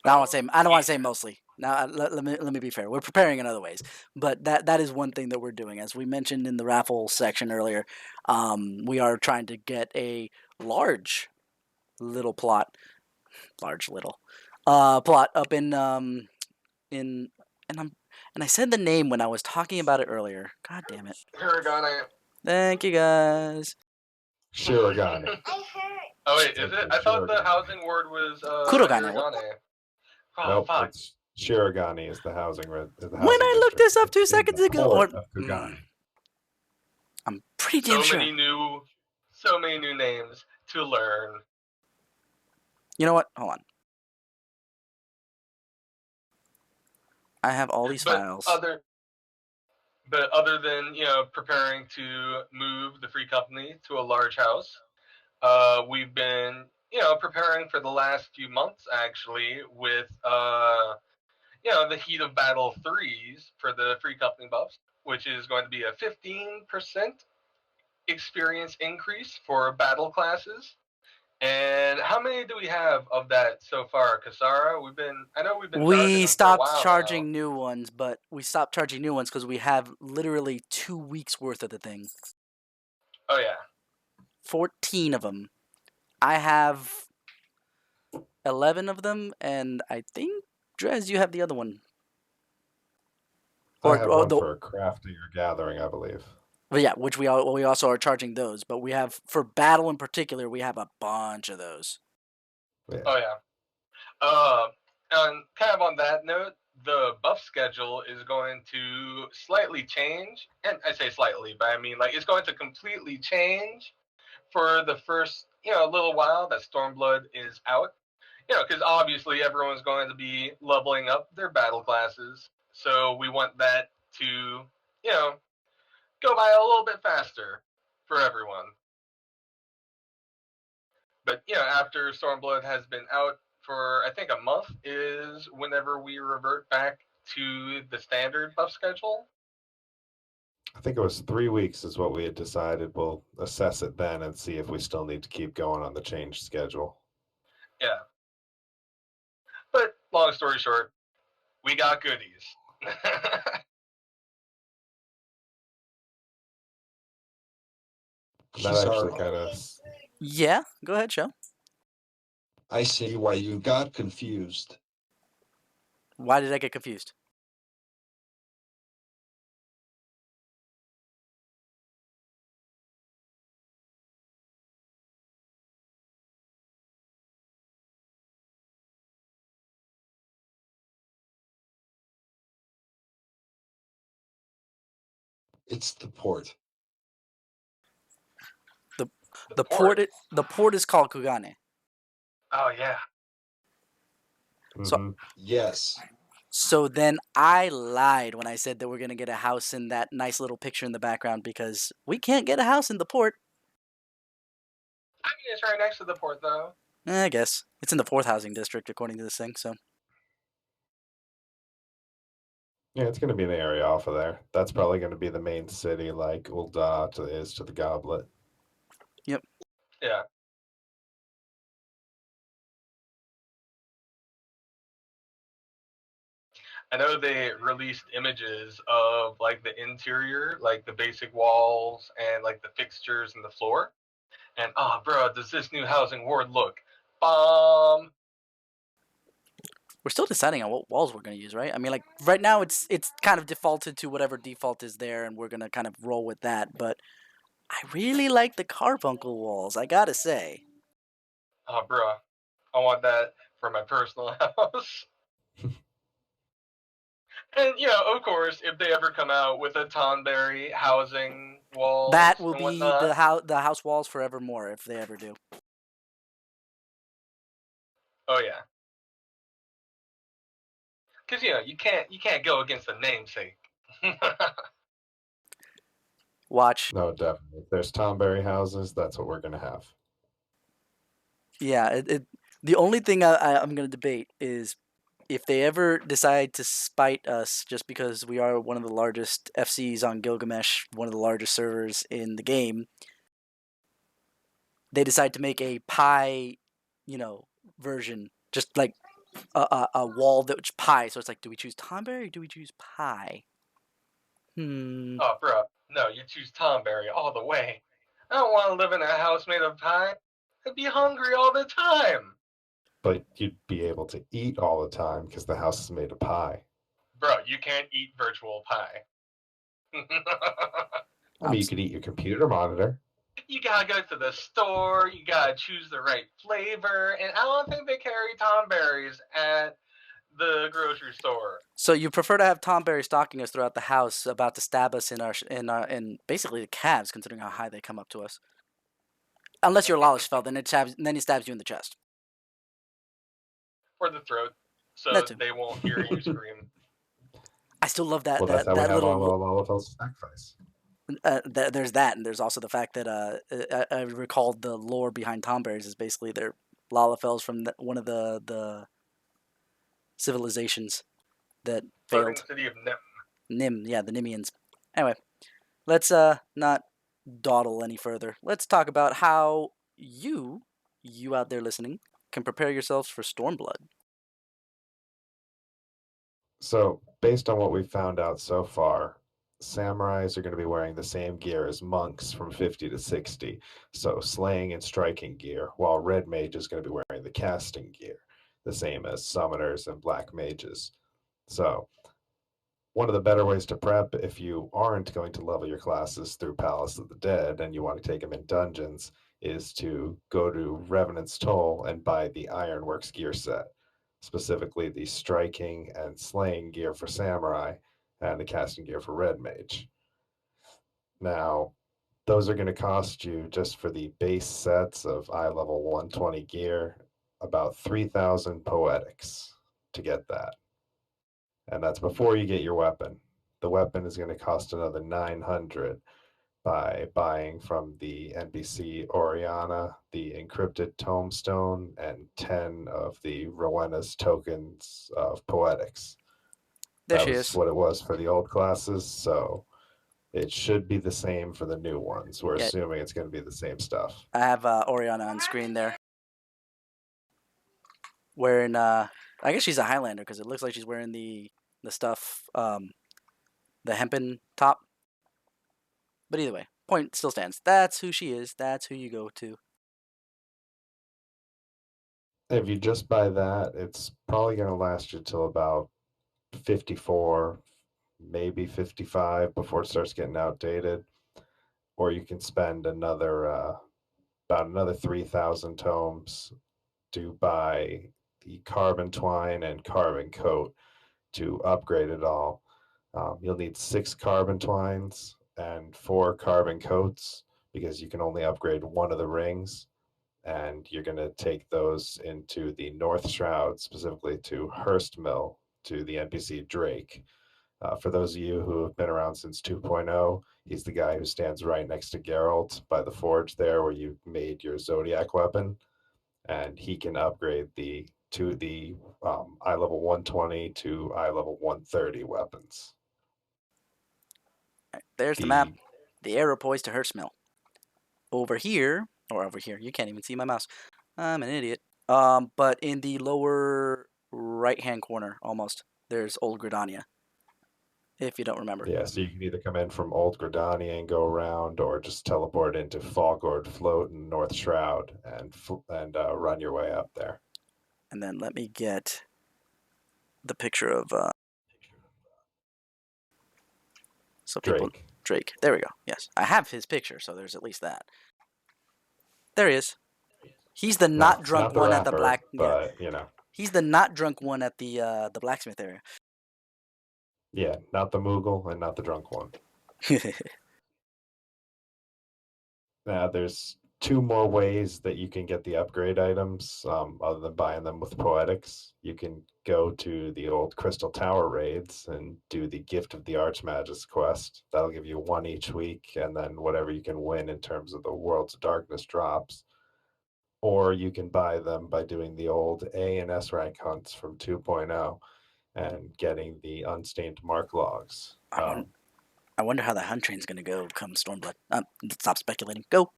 I don't want to say mostly. Now let me be fair. We're preparing in other ways, but that is one thing that we're doing. As we mentioned in the raffle section earlier, we are trying to get a large little plot, large little plot up in and I said the name when I was talking about it earlier. God damn it! Hiragana. Thank you guys. Shirogane. Oh wait, is it? I thought the Shirogane. housing word was Kurogane. Hiragane. Oh Nope, fuck. it's Shirogane is the housing When housing I looked district. this up It's 2 seconds in the ago, or port of Kugane. I'm pretty damn sure. So many new names to learn. You know what? Hold on. I have all these But files. other than preparing to move the free company to a large house, we've been preparing for the last few months actually with the Heat of Battle 3s for the free company buffs, which is going to be a 15% experience increase for battle classes. And how many do we have of that so far, Kasara? I know we've been charging We them for a stopped while charging now. new ones, but we stopped charging new ones because we have literally 2 weeks worth of the thing. Oh yeah. 14 of them. I have 11 of them, and I think Drez, you have the other one. I have one for crafting or gathering, I believe. But yeah, which we also are charging those. But we have for battle in particular, we have a bunch of those. Yeah. Oh yeah. And kind of on that note, the buff schedule is going to slightly change, and I say slightly, but I mean like it's going to completely change for the first little while that Stormblood is out. Because obviously everyone's going to be leveling up their battle classes, so we want that to go by a little bit faster for everyone. But after Stormblood has been out for I think a month is whenever we revert back to the standard buff schedule. I think it was 3 weeks is what we had decided. We'll assess it then and see if we still need to keep going on the changed schedule. Yeah. But long story short, we got goodies. That actually kind of. Yeah, go ahead, show. I see why you got confused. Why did I get confused? It's the port. The port is called Kugane. Oh yeah. Mm-hmm. Yes. So then I lied when I said that we're gonna get a house in that nice little picture in the background because we can't get a house in the port. I mean, it's right next to the port, though. I guess it's in the 4th housing district according to this thing. So Yeah, it's going to be an area off of there. That's probably going to be the main city, like Ul'dah is to the Goblet. yep. Yeah. I know they released images of like the interior, like the basic walls and like the fixtures and the floor. And bro, does this new housing ward look bomb? We're still deciding on what walls we're gonna use, right? I mean, like right now it's kind of defaulted to whatever default is there, and we're gonna kind of roll with that. But I really like the carbuncle walls. I gotta say. Oh, bro, I want that for my personal house. And of course, if they ever come out with a Tonberry housing walls That will and be whatnot, the house walls forevermore if they ever do. oh yeah, because you can't go against the namesake. Watch. No, definitely. If there's Tonberry houses, that's what we're going to have. Yeah. The only thing I'm gonna debate is if they ever decide to spite us just because we are one of the largest FCs on Gilgamesh, one of the largest servers in the game, they decide to make a pie, version, just like a wall that's pie. So it's like, do we choose Tonberry or do we choose pie? Oh, bro, no, you choose Tonberry all the way. I don't want to live in a house made of pie. I'd be hungry all the time. But you'd be able to eat all the time because the house is made of pie. Bro, you can't eat virtual pie. I mean, you could eat your computer monitor. You gotta go to the store, you gotta choose the right flavor, and I don't think they carry Tonberries at the grocery store. So you prefer to have Tonberry stalking us throughout the house, about to stab us in basically the calves, considering how high they come up to us. Unless you're Lolishfeld, then he stabs you in the chest. Or the throat, so That too. they won't hear you scream. I still love that Well, that's how we that have little. all of sacrifice. There's that, and there's also the fact that I recalled the lore behind Tonberries is basically they're Lalafels from one of the civilizations that Floating failed. city of Nim. Nim, yeah, the Nimians. Anyway, let's not dawdle any further. Let's talk about how you out there listening, can prepare yourselves for Stormblood. So, based on what we've found out so far, samurais are going to be wearing the same gear as monks from 50 to 60. So, slaying and striking gear, while red mage is going to be wearing the casting gear, the same as summoners and black mages. So, one of the better ways to prep if you aren't going to level your classes through Palace of the Dead and you want to take them in dungeons is to go to Revenant's Toll and buy the Ironworks gear set, specifically the striking and slaying gear for Samurai and the casting gear for Red Mage. Now, those are going to cost you, just for the base sets of eye level 120 gear, about 3,000 poetics to get that. And that's before you get your weapon. The weapon is going to cost another 900 by buying from the NPC Oriana the encrypted tombstone and 10 of the Rowena's tokens of poetics. There That she was is. what it was for the old classes, so it should be the same for the new ones. We're assuming it's going to be the same stuff. I have Oriana on screen there. Wearing, I guess she's a Highlander because it looks like she's wearing the stuff, the hempen top. But either way, point still stands. That's who she is. That's who you go to. If you just buy that, it's probably going to last you till about 54, maybe 55 before it starts getting outdated. Or you can spend about another 3,000 tomes to buy the carbon twine and carbon coat to upgrade it all. You'll need 6 carbon twines and 4 carbon coats because you can only upgrade one of the rings. And you're going to take those into the North Shroud, specifically to Hurst Mill, to the NPC Drake. For those of you who have been around since 2.0, he's the guy who stands right next to Geralt by the forge there where you made your Zodiac weapon. And he can upgrade the eye level 120 to eye level 130 weapons. Right, there's the map. The arrow poised to Hertzmill. Over here, you can't even see my mouse. I'm an idiot. But in the lower right-hand corner, almost, there's Old Gridania. If you don't remember. Yeah, so you can either come in from Old Gridania and go around, or just teleport into Fallgourd Float and North Shroud and run your way up there. And then let me get the picture of Drake. There we go. Yes, I have his picture, so there's at least that. There he is. He's the not drunk one at the black. But he's the not drunk one at the blacksmith area. Yeah, not the Moogle and not the drunk one. Now, there's 2 more ways that you can get the upgrade items, other than buying them with Poetics. You can go to the old Crystal Tower raids and do the Gift of the Archmagus quest. That'll give you 1 each week, and then whatever you can win in terms of the World's Darkness drops. Or you can buy them by doing the old A and S rank hunts from 2.0 and getting the unstained mark logs. I wonder how the hunt train's gonna go come Stormblood. Stop speculating. Go.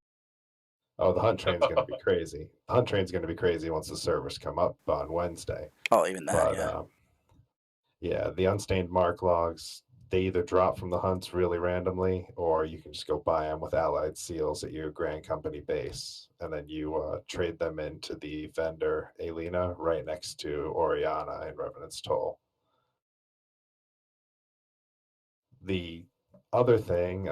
Oh, the hunt train's going to be crazy. The hunt train's going to be crazy once the servers come up on Wednesday. Oh, even that, But yeah. yeah, the unstained mark logs, they either drop from the hunts really randomly, or you can just go buy them with allied seals at your Grand Company base, and then you trade them into the vendor Alina right next to Oriana and Revenant's Toll. The other thing,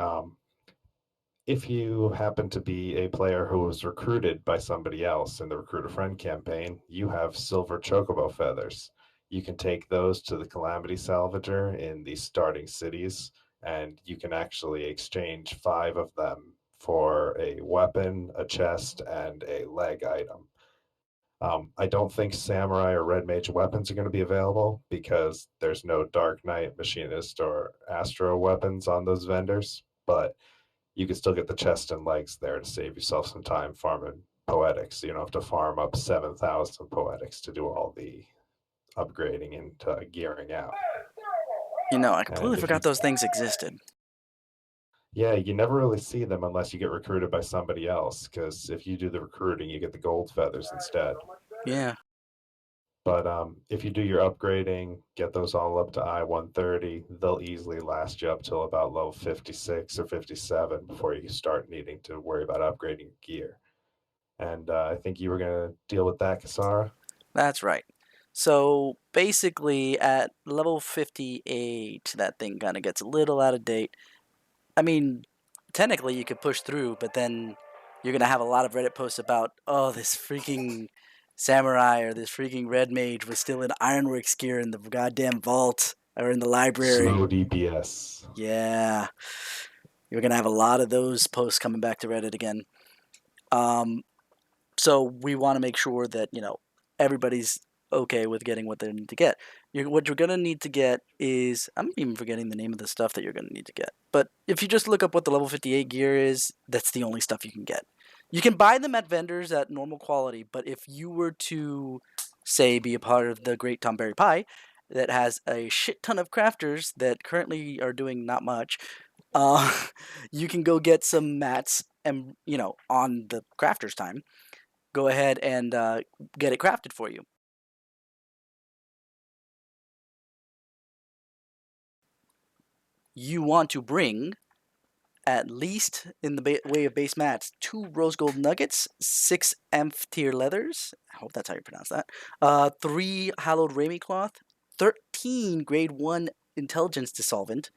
if you happen to be a player who was recruited by somebody else in the Recruit a Friend campaign, you have silver chocobo feathers. You can take those to the Calamity Salvager in the starting cities, and you can actually exchange 5 of them for a weapon, a chest, and a leg item. I don't think Samurai or Red Mage weapons are going to be available because there's no Dark Knight, Machinist, or Astro weapons on those vendors, but you can still get the chest and legs there to save yourself some time farming poetics. You don't have to farm up 7,000 poetics to do all the upgrading and gearing out. I And completely if you, forgot those things existed. yeah, you never really see them unless you get recruited by somebody else. Because if you do the recruiting, you get the gold feathers instead. Yeah. But if you do your upgrading, get those all up to I-130, they'll easily last you up till about level 56 or 57 before you start needing to worry about upgrading your gear. And I think you were going to deal with that, Kasara. That's right. So basically, at level 58, that thing kind of gets a little out of date. I mean, technically, you could push through, but then you're going to have a lot of Reddit posts about, oh, this freaking samurai or this freaking red mage was still in ironworks gear in the goddamn vault or in the library. Slow DPS. Yeah. You're going to have a lot of those posts coming back to Reddit again. So we want to make sure that everybody's okay with getting what they need to get. What you're gonna need to get is, I'm even forgetting the name of the stuff that you're gonna need to get. But if you just look up what the level 58 gear is, that's the only stuff you can get. You can buy them at vendors at normal quality, but if you were to say be a part of the Great Tonberry Pie, that has a shit ton of crafters that currently are doing not much, uh, you can go get some mats and on the crafters time go ahead and get it crafted for you. You want to bring, at least in the way of base mats, 2 rose gold nuggets, 6 amph tier leathers, I hope that's how you pronounce that, 3 hallowed Rami cloth, 13 grade 1 intelligence dissolvent,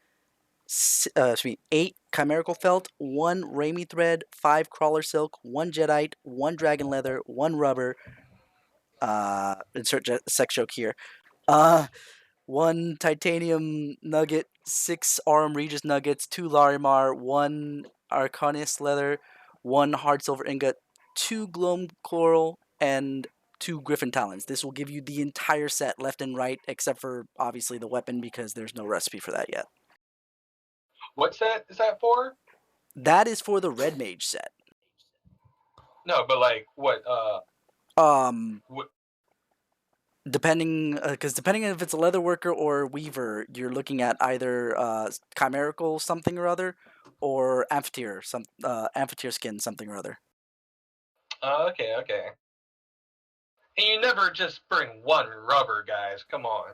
8 chimerical felt, 1 Rami thread, 5 crawler silk, 1 Jedi, 1 dragon leather, 1 rubber, insert sex joke here, 1 titanium nugget, 6 Aurum Regis nuggets, 2 Larimar, 1 Arcanis leather, 1 hard silver ingot, 2 Gloam coral, and 2 Griffin talons. This will give you the entire set left and right, except for obviously the weapon because there's no recipe for that yet. What set is that for? That is for the Red Mage set. No, but like what? What? Depending if it's a leather worker or weaver, you're looking at either chimerical something or other, or amphitheater skin something or other. Okay, okay. And you never just bring one rubber, guys. Come on.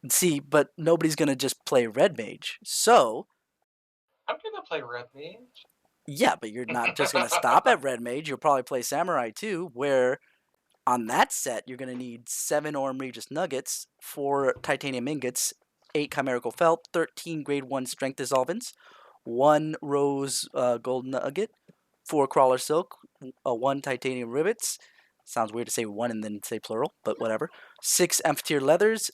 See, but nobody's gonna just play red mage, so I'm gonna play red mage. yeah, but you're not just gonna stop at red mage. You'll probably play samurai too, where on that set you're gonna need 7 Aurum Regis nuggets, 4 titanium ingots, 8 chimerical felt, 13 grade 1 strength dissolvents, 1 rose gold nugget, 4 crawler silk, 1 titanium rivets. Sounds weird to say 1 and then say plural, but whatever. 6 amphitheater leathers,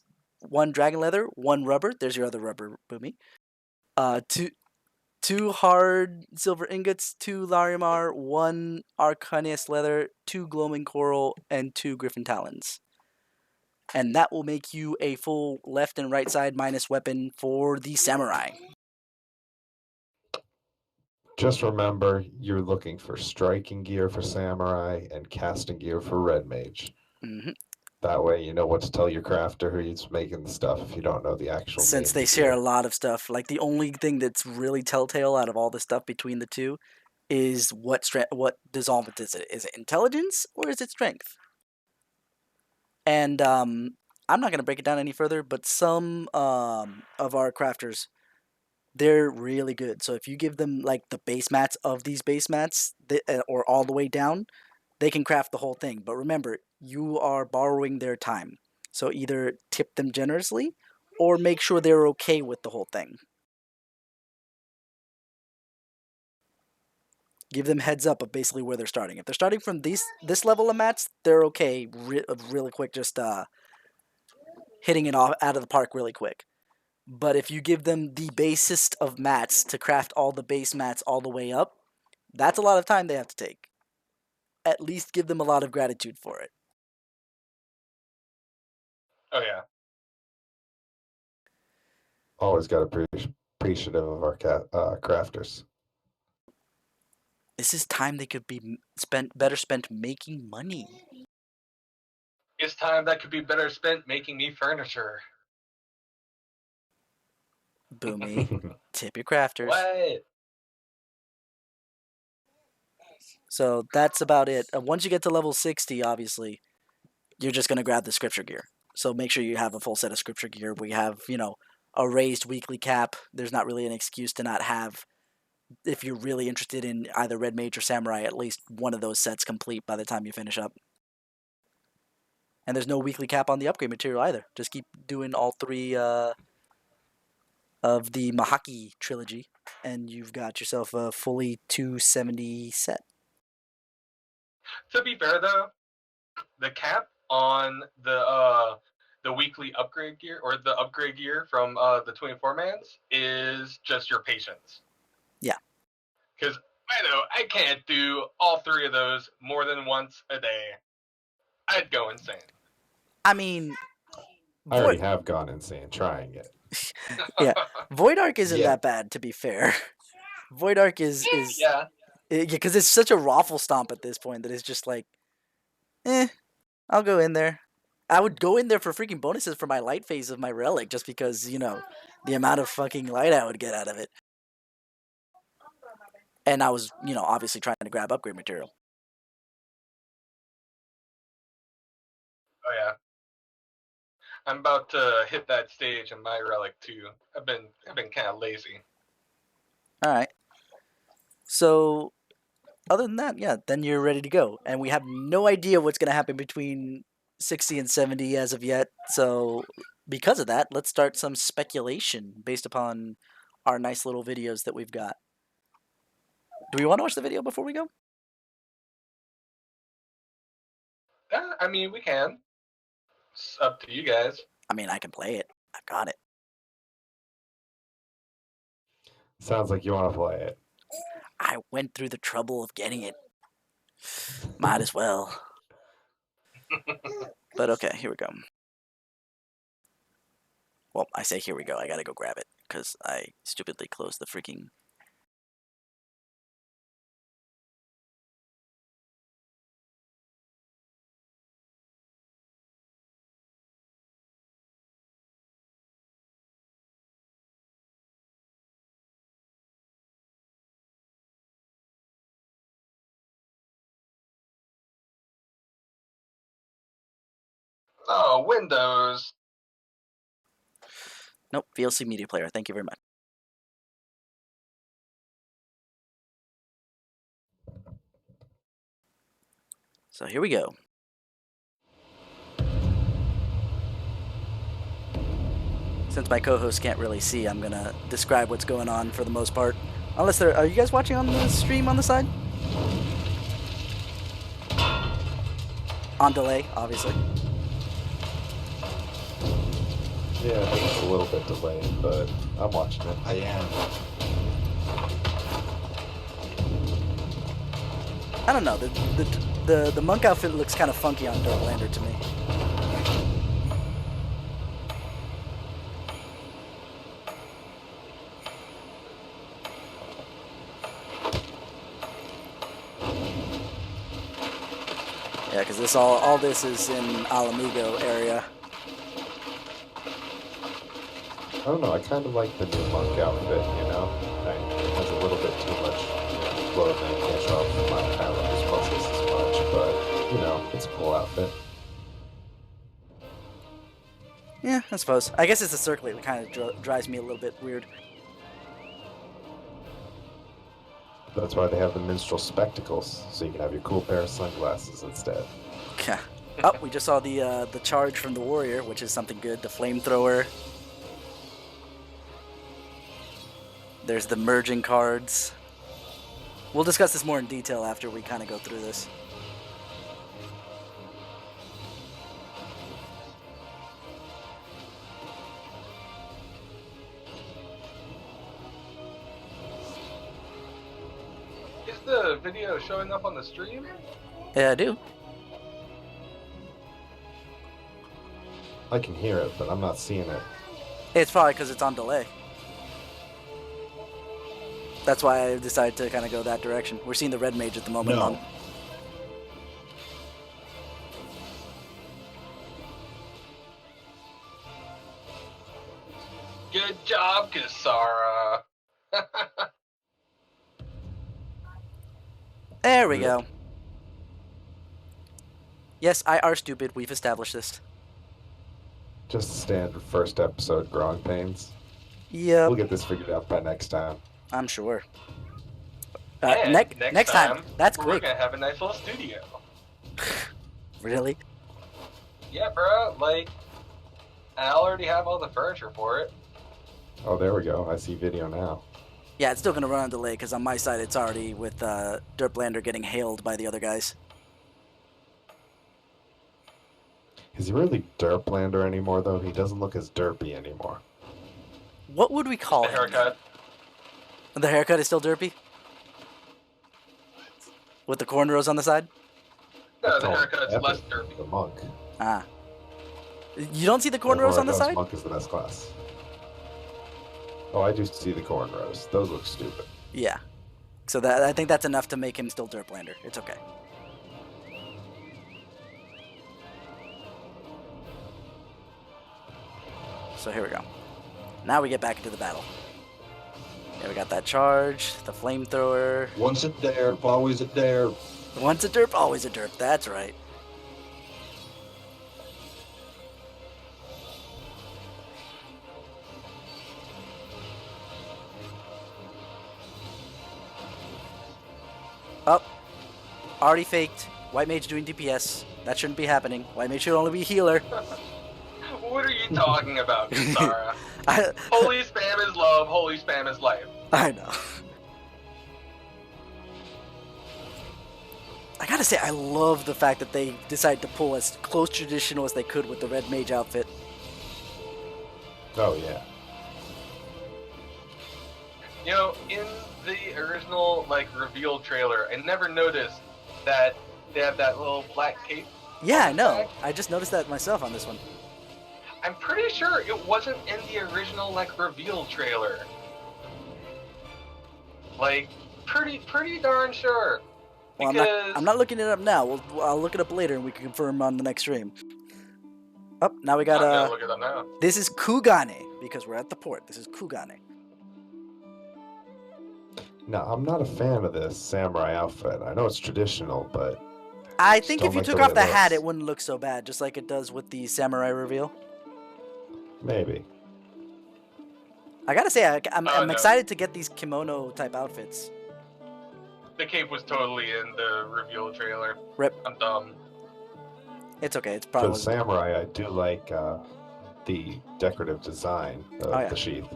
1 dragon leather, 1 rubber. There's your other rubber, Boomy. 2 hard silver ingots, 2 Larimar, 1 Arcanis leather, 2 gloaming coral, and 2 griffin talons. And that will make you a full left and right side minus weapon for the samurai. Just remember, you're looking for striking gear for samurai and casting gear for red mage. Mm-hmm. That way, you know what to tell your crafter who's making the stuff if you don't know the actual name. Since they share a lot of stuff, like the only thing that's really telltale out of all the stuff between the two is what dissolvent is it? Is it intelligence or is it strength? And I'm not gonna break it down any further, but some of our crafters, they're really good. So if you give them like the base mats of these base mats, or all the way down, they can craft the whole thing. But remember, you are borrowing their time. So either tip them generously or make sure they're okay with the whole thing. Give them heads up of basically where they're starting. If they're starting from this level of mats, they're okay really quick, just hitting it off out of the park really quick. But if you give them the basest of mats to craft all the base mats all the way up, that's a lot of time they have to take. At least give them a lot of gratitude for it. Oh yeah. Always got to be appreciative of our crafters. This is time they could be better spent making money. It's time that could be better spent making me furniture. Boomy, tip your crafters. What? So that's about it. Once you get to level 60, obviously, you're just going to grab the scripture gear. So make sure you have a full set of scripture gear. We have, a raised weekly cap. There's not really an excuse to not have, if you're really interested in either Red Mage or Samurai, at least one of those sets complete by the time you finish up. And there's no weekly cap on the upgrade material either. Just keep doing all three of the Mahaki trilogy, and you've got yourself a fully 270 set. To be fair though, the cap on the weekly upgrade gear or the upgrade gear from the 24 mans is just your patience. Yeah. Because I know I can't do all three of those more than once a day. I'd go insane. I mean, I already have gone insane trying it. Yeah, Void Arc isn't Yeah. that bad, to be fair. Void Arc is yeah. because it's such a raffle stomp at this point that it's just like, I'll go in there. I would go in there for freaking bonuses for my light phase of my relic, just because the amount of fucking light I would get out of it. And I was obviously trying to grab upgrade material. Oh yeah. I'm about to hit that stage in my relic too. I've been kind of lazy. All right. So, other than that, yeah, then you're ready to go. And we have no idea what's going to happen between 60 and 70 as of yet. So, because of that, let's start some speculation based upon our nice little videos that we've got. Do we want to watch the video before we go? I mean, we can. It's up to you guys. I mean, I can play it. I've got it. Sounds like you want to play it. I went through the trouble of getting it. Might as well. But okay, here we go. Well, I say here we go. I gotta go grab it because I stupidly closed the freaking... Oh, Windows. Nope, VLC Media Player. Thank you very much. So here we go. Since my co-host can't really see, I'm gonna describe what's going on for the most part. Unless are you guys watching on the stream on the side? On delay, obviously. Yeah, I think it's a little bit delayed, but I'm watching it. I am. I don't know. The monk outfit looks kind of funky on Darklander to me. Yeah, because this all this is in Alamugo area. I don't know, I kind of like the new monk outfit, It has a little bit too much clothing. bit. Yeah, I suppose. I guess it's the circlet that kind of drives me a little bit weird. That's why they have the minstrel spectacles, so you can have your cool pair of sunglasses instead. Yeah. Oh, we just saw the charge from the warrior, which is something good. The flamethrower. There's the merging cards. We'll discuss this more in detail after we kind of go through this. Is the video showing up on the stream? Yeah, I do. I can hear it, but I'm not seeing it. It's probably because it's on delay. That's why I decided to kind of go that direction. We're seeing the red mage at the moment. No. Good job, Kasara. There we go. Yes, I are stupid. We've established this. Just standard first episode growing pains. Yep, We'll get this figured out by next time. I'm sure. And Next time. That's we're quick. gonna have a nice little studio. Really? Yeah, bro. Like, I already have all the furniture for it. Oh, there we go. I see video now. Yeah, it's still going to run on delay because on my side it's already with Derplander getting hailed by the other guys. Is he really Derplander anymore, though? He doesn't look as derpy anymore. What would we call The him? haircut. The haircut is still derpy? With the cornrows on the side? No, the Oh, haircut's epic. less derpy. The monk. Ah. You don't see the cornrows on the side? Monk is the best class. Oh, I do see the cornrows. Those look stupid. Yeah. So that I think that's enough to make him still Derplander. It's okay. So here we go. Now we get back into the battle. Yeah, we got that charge, the flamethrower. Once it there, always it there. Once a derp, always a derp. That's right. Up. Already faked. White mage doing DPS. That shouldn't be happening. White mage should only be healer. What are you talking about, Kasara? I, Holy spam is love, holy spam is life. I know. I gotta say, I love the fact that they decided to pull as close traditional as they could with the red mage outfit. Oh, yeah. You know, in the original, like, reveal trailer, I never noticed that they have that little black cape. Yeah, I know. I just noticed that myself on this one. I'm pretty sure it wasn't in the original, like, reveal trailer. Like, pretty darn sure. Well, Because I'm not looking it up now. I'll look it up later and we can confirm on the next stream. Oh, now we got I'm gonna look it up now. this is Kugane, because we're at the port. This is Kugane. No, I'm not a fan of this samurai outfit. I know it's traditional, but I think don't if you like the took way off it the hat, looks. it wouldn't look so bad, just like it does with the samurai reveal. maybe. I gotta say, I'm No. excited to get these kimono type outfits. The cape was totally in the reveal trailer. Rip. I'm dumb. It's okay. It's For probably the samurai, I do like the decorative design of Oh, yeah. the sheath.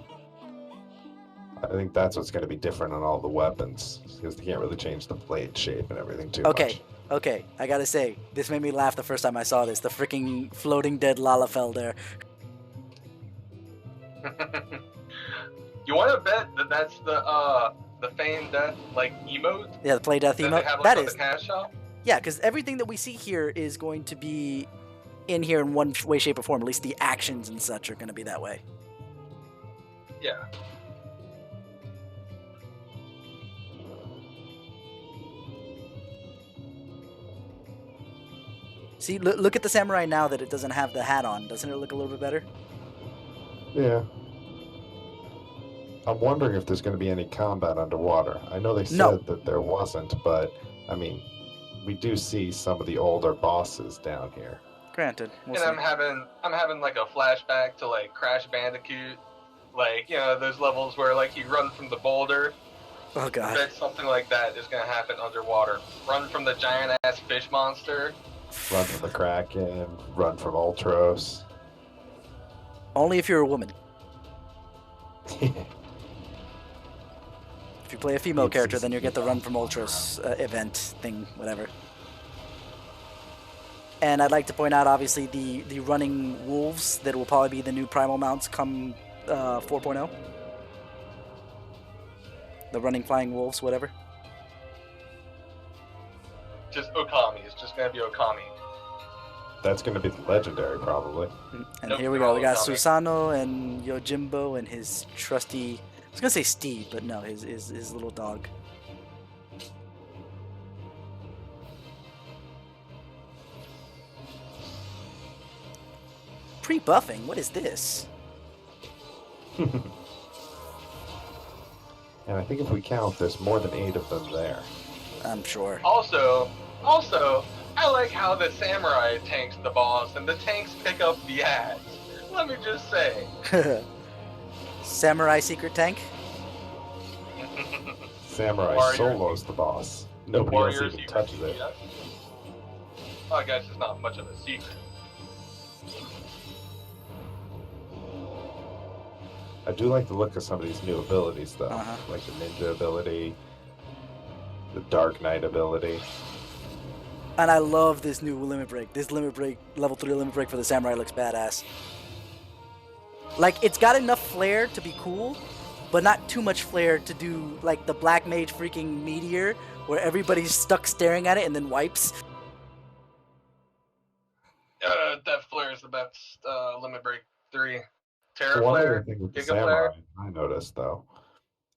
I think that's what's going to be different on all the weapons, because they can't really change the blade shape and everything too okay. much. Okay, I gotta say, this made me laugh the first time I saw this. The freaking floating dead Lalafell there. You want to bet that that's the feign death, like, emote Yeah, the play death that they emote. have, like, That on is, the cash shop? yeah, because everything that we see here is going to be in here in one way, shape, or form. At least the actions and such are going to be that way. Yeah. See, look at the samurai now that it doesn't have the hat on. Doesn't it look a little bit better? Yeah. I'm wondering if there's going to be any combat underwater. I know they said No. that there wasn't, but I mean, we do see some of the older bosses down here. Granted, we'll And see. I'm having like a flashback to like Crash Bandicoot, like those levels where like you run from the boulder. Oh I god. bet something like that is gonna happen underwater. Run from the giant ass fish monster. Run from the Kraken, run from Ultros. Only if you're a woman. If you play a female character, then you get the Run from Ultras event thing, whatever. And I'd like to point out, obviously, the running wolves that will probably be the new primal mounts come 4.0. The running flying wolves, whatever. Just Okami. It's just gonna be Okami. That's going to be the legendary, probably. And Nope, here we they're go. all We got Okami. Susanoo and Yojimbo and his trusty. I was gonna say Steve, but no, his little dog. Pre-buffing? What is this? And I think if we count, there's more than 8 of them there. I'm sure. Also, I like how the samurai tanks the boss and the tanks pick up the axe. Let me just say. Samurai secret tank? Samurai Warrior. Solo's the boss. Nobody else Warriors, even touches it. yes. Well, I guess it's not much of a secret. I do like the look of some of these new abilities, though. Uh-huh. Like the ninja ability, the Dark Knight ability. And I love this new limit break. This limit break, level 3 limit break for the samurai looks badass. Like, it's got enough flair to be cool, but not too much flair to do, like, the Black Mage freaking meteor, where everybody's stuck staring at it and then wipes. Death Flare is the best Limit Break 3. Terra One other Flare, thing with the Giga Samurai Flare. I noticed, though,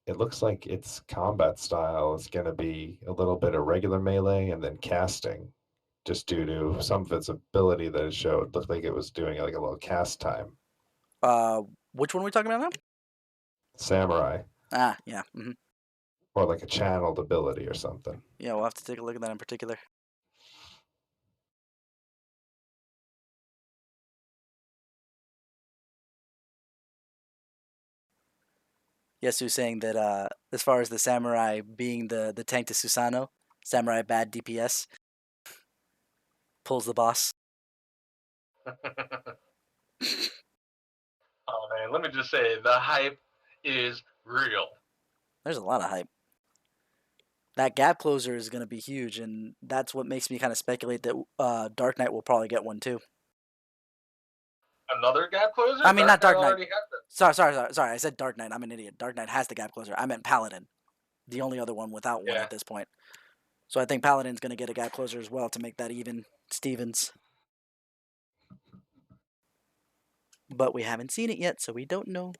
it looks like its combat style is going to be a little bit of regular melee and then casting, just due to some of its ability that it showed. Looked like it was doing like a little cast time. Which one are we talking about now? Samurai, Ah, yeah. Mm-hmm. or like a channeled ability or something. Yeah, we'll have to take a look at that in particular. Yasu's saying that as far as the samurai being the tank to Susanoo, samurai bad DPS, pulls the boss. Oh man, let me just say, the hype is real. There's a lot of hype. That gap closer is going to be huge, and that's what makes me kind of speculate that Dark Knight will probably get one too. Another gap closer? I mean, not Dark Knight. already has it. Sorry. I said Dark Knight. I'm an idiot. Dark Knight has the gap closer. I meant Paladin, the only other one without one Yeah. at this point. So I think Paladin's going to get a gap closer as well to make that even Stevens. But we haven't seen it yet, so we don't know.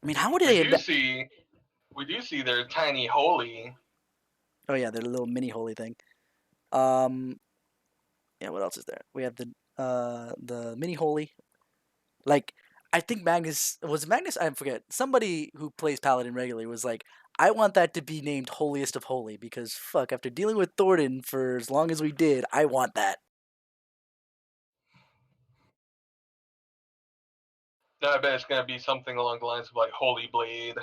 I mean, how would they? We do see their tiny holy. Oh yeah, their little mini holy thing. Yeah. What else is there? We have the mini holy. Like, I think Magnus I forget. Somebody who plays Paladin regularly was like, I want that to be named Holiest of Holy because fuck, after dealing with Thornton for as long as we did, I want that. No, I bet it's gonna be something along the lines of like Holy Blade.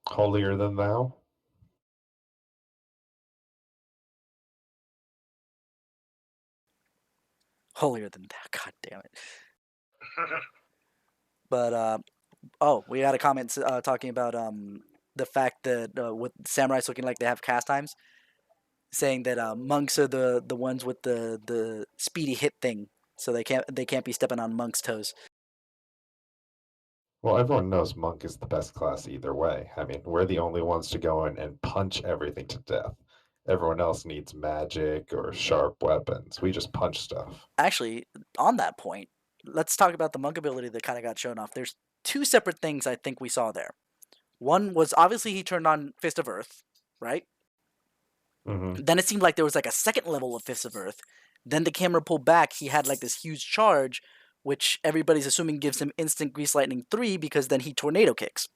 Holier than thou. Holier than that. God damn it. But we got a comment talking about the fact that with samurais looking like they have cast times, saying that monks are the ones with the speedy hit thing, so they can't be stepping on monks' toes. Well, everyone knows Monk is the best class either way. I mean, we're the only ones to go in and punch everything to death. Everyone else needs magic or sharp weapons. We just punch stuff. Actually, on that point, let's talk about the monk ability that kind of got shown off. There's two separate things I think we saw there. One was obviously he turned on Fist of Earth, right? Mm-hmm. Then it seemed like there was like a second level of Fist of Earth. Then the camera pulled back. He had like this huge charge which everybody's assuming gives him instant Grease Lightning 3 because then he tornado kicks.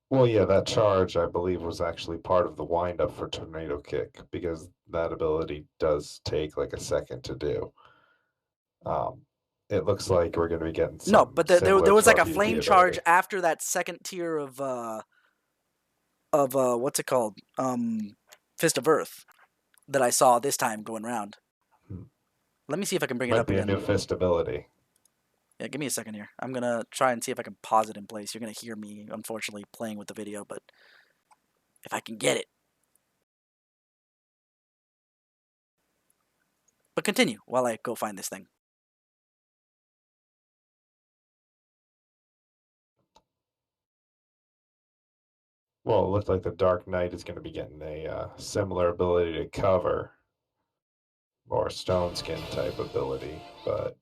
Well, yeah, that charge, I believe, was actually part of the windup for Tornado Kick because that ability does take like a second to do. Um, it looks like we're going to be getting No, something but similar there was to like our a PvP flame charge ability. after that second tier of what's it called? Fist of Earth that I saw this time going around. Hmm. Let me see if I can bring it Might up be a again. new fist ability. Yeah, give me a second here. I'm gonna try and see if I can pause it in place. You're gonna hear me, unfortunately, playing with the video, but if I can get it. But continue while I go find this thing. Well, it looked like the Dark Knight is going to be getting a similar ability to cover or stone skin type ability, but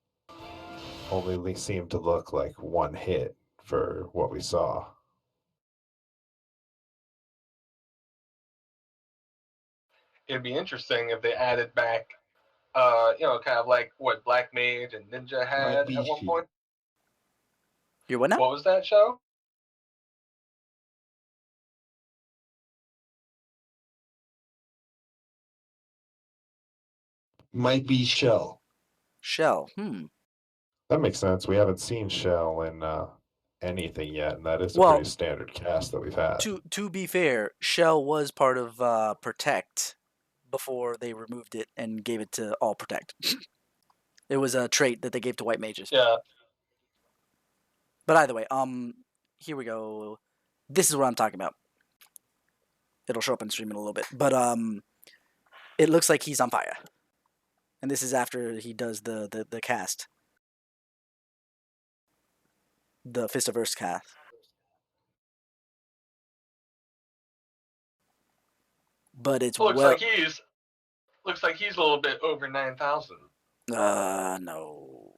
only seemed to look like one hit for what we saw. It'd be interesting if they added back, kind of like what Black Mage and Ninja Might had be at one she. point. You're what now? What was that show? Might be Shell. Shell. That makes sense. We haven't seen Shell in anything yet, and that is a Well, pretty standard cast that we've had. to be fair, Shell was part of Protect before they removed it and gave it to all Protect. It was a trait that they gave to white mages. Yeah. But either way, here we go. This is what I'm talking about. It'll show up on stream in a little bit, but it looks like he's on fire, and this is after he does the cast, the Fist of Earth cast. But it's Looks well, like he's a little bit over 9,000. no,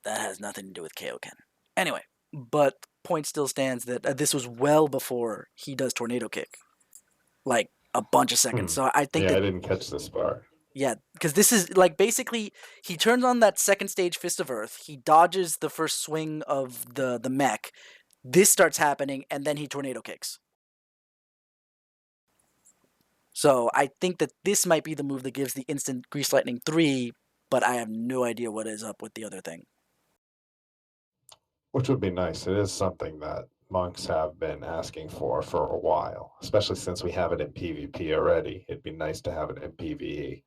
that has nothing to do with Kaioken. Anyway, but point still stands that this was well before he does Tornado Kick, like a bunch of seconds. So I think Yeah, I that didn't catch this part. yeah, because this is like basically he turns on that second stage Fist of Earth. He dodges the first swing of the mech. This starts happening, and then he tornado kicks. So I think that this might be the move that gives the instant Grease Lightning 3, but I have no idea what is up with the other thing. Which would be nice. It is something that monks have been asking for a while, especially since we have it in PvP already. It'd be nice to have it in PvE.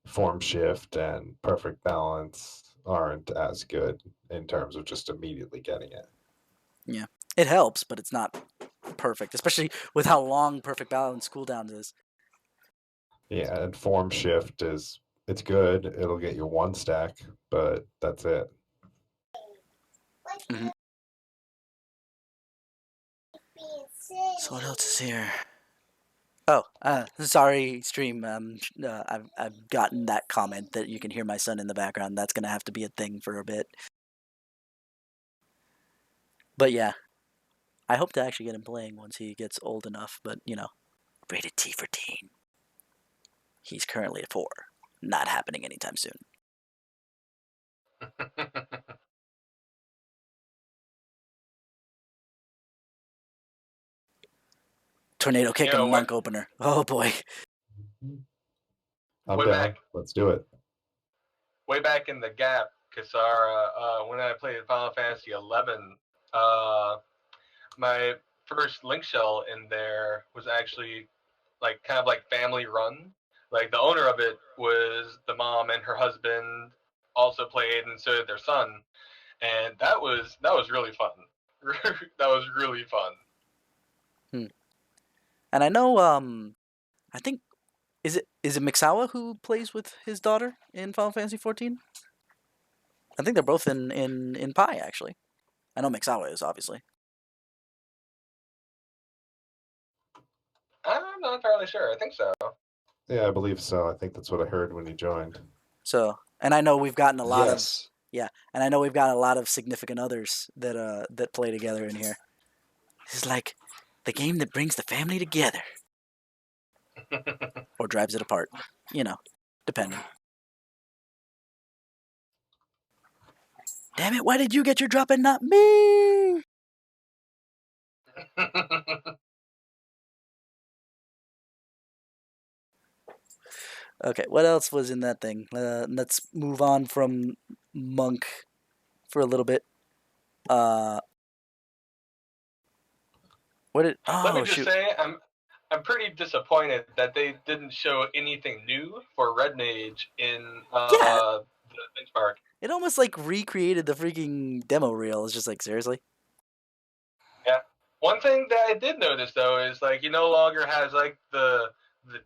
Form shift and perfect balance aren't as good in terms of just immediately getting it. Yeah, it helps, but it's not perfect, especially with how long perfect balance cooldowns is. Yeah, and form shift it's good. It'll get you one stack, but that's it. Mm-hmm. So what else is here? Oh, sorry, stream. I've gotten that comment that you can hear my son in the background. That's gonna have to be a thing for a bit. But yeah, I hope to actually get him playing once he gets old enough. But rated T for teen. He's currently at 4. Not happening anytime soon. Tornado kick and monk opener. Oh boy. I'm way down. back, Let's do it. way back in the gap, because when I played Final Fantasy 11, my first link shell in there was actually like kind of like family run. Like the owner of it was the mom and her husband also played, and so did their son, and that was really fun. That was really fun. And I know, I think is it Mixawa who plays with his daughter in Final Fantasy 14? I think they're both in Pi actually. I know Mixawa is obviously. I'm not entirely sure. I think so. Yeah, I believe so. I think that's what I heard when you joined. So, and I know we've gotten a lot of Yes. and I know we've got a lot of significant others that play together in here. This is like the game that brings the family together or drives it apart, depending. Damn it! Why did you get your drop and not me? Okay, what else was in that thing? Let's move on from Monk for a little bit. What did? Let me Oh just shoot! say, I'm pretty disappointed that they didn't show anything new for Red Mage in Yeah, the benchmark. it almost like recreated the freaking demo reel. It's just like seriously. Yeah. One thing that I did notice though is like he no longer has like the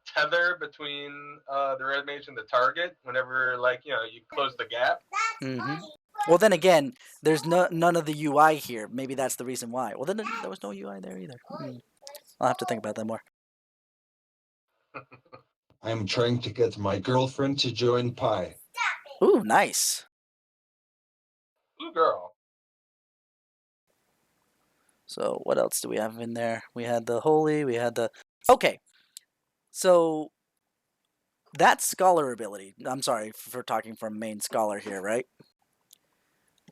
tether between the Red Mage and the target whenever like you close the gap. Mm-hmm. Well, then again, there's none of the UI here. Maybe that's the reason why. Well, then there was no UI there either. I'll have to think about that more. I'm trying to get my girlfriend to join Pi. Ooh, nice. Ooh, girl. So what else do we have in there? We had the holy. We had the. Okay, so that scholar ability. I'm sorry for talking from main scholar here, right?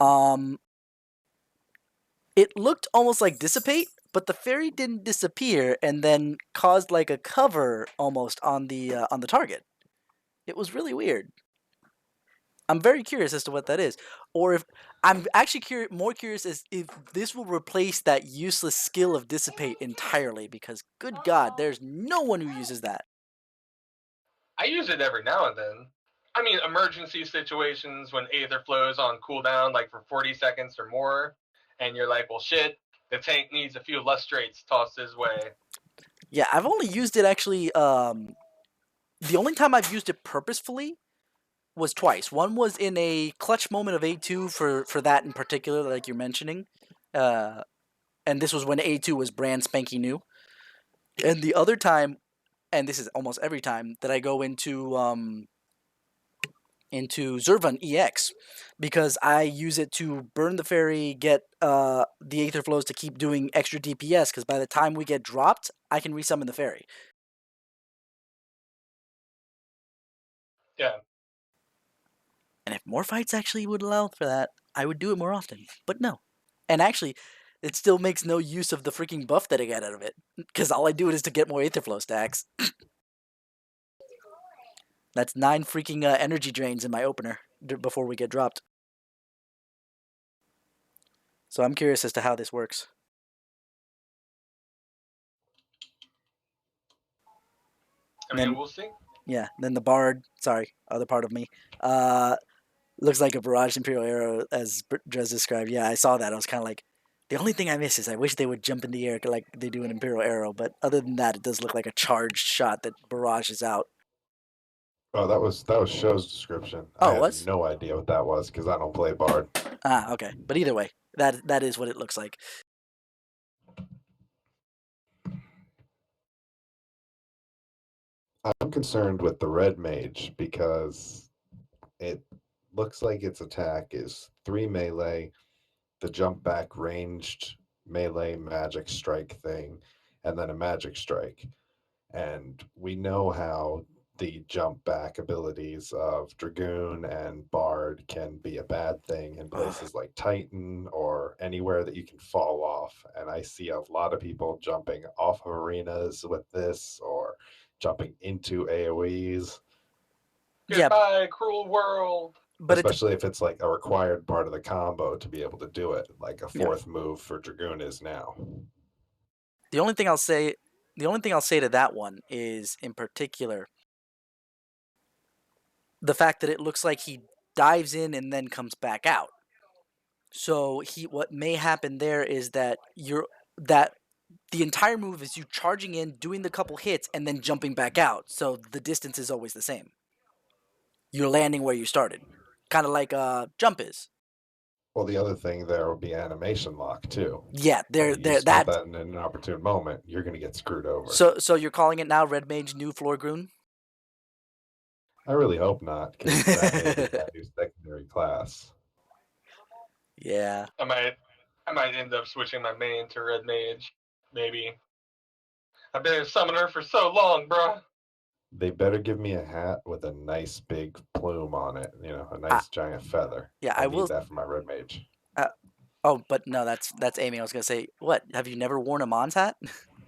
Um, it looked almost like dissipate, but the fairy didn't disappear and then caused like a cover almost on the target. It was really weird. I'm very curious as to what that is, or if I'm actually more curious as if this will replace that useless skill of dissipate entirely. Because good God, there's no one who uses that. I use it every now and then. I mean, emergency situations when Aether flows on cooldown, like for 40 seconds or more, and you're like, well, shit, the tank needs a few lustrates tossed his way. Yeah, I've only used it actually. The only time I've used it purposefully was twice. One was in a clutch moment of A2 for that in particular, like you're mentioning, uh, and this was when A2 was brand spanky new. And the other time, and this is almost every time that I go into Zervan EX because I use it to burn the fairy, get the Aether Flows to keep doing extra DPS because by the time we get dropped, I can resummon the fairy. Yeah. And if more fights actually would allow for that, I would do it more often. But no. And actually, it still makes no use of the freaking buff that I get out of it because all I do is to get more Aether Flow stacks. That's 9 freaking energy drains in my opener before we get dropped. So I'm curious as to how this works. I And mean, then, we'll see. yeah, then the Bard, sorry, other part of me, uh, looks like a barrage Imperial Arrow as Drez described. Yeah, I saw that. I was kind of like, the only thing I miss is I wish they would jump in the air like they do an Imperial Arrow. But other than that, it does look like a charged shot that barrages out. Oh, that was show's description. I Oh, it have was? no idea what that was because I don't play Bard. Ah, okay. But either way, that is what it looks like. I'm concerned with the red mage because it looks like its attack is 3 melee, the jump back ranged melee magic strike thing, and then a magic strike. And we know how the jump back abilities of Dragoon and Bard can be a bad thing in Ugh. places like Titan or anywhere that you can fall off. And I see a lot of people jumping off of arenas with this or jumping into AoEs, Yeah, Goodbye, cruel world. but especially if it's like a required part of the combo to be able to do it, like a yeah. fourth move for Dragoon is now. The only thing I'll say, the only thing I'll say to that one is, in particular, the fact that it looks like he dives in and then comes back out. So what may happen there is that the entire move is you charging in, doing the couple hits, and then jumping back out. So the distance is always the same. You're landing where you started, kind of like jump is. Well, the other thing there will be animation lock too. Yeah, Like you there start that. that in an opportune moment, you're going to get screwed over. So you're calling it now Red Mage New Floor Groon? I really hope not, because that may be my new secondary class. Yeah. I might end up switching my main to Red Mage. Maybe. I've been a summoner for so long, bruh. They better give me a hat with a nice big plume on it. A I, nice giant feather. yeah, I I need will. that for my red mage. Uh, oh, but no, that's Amy. I was gonna say, what? Have you never worn a Mons hat?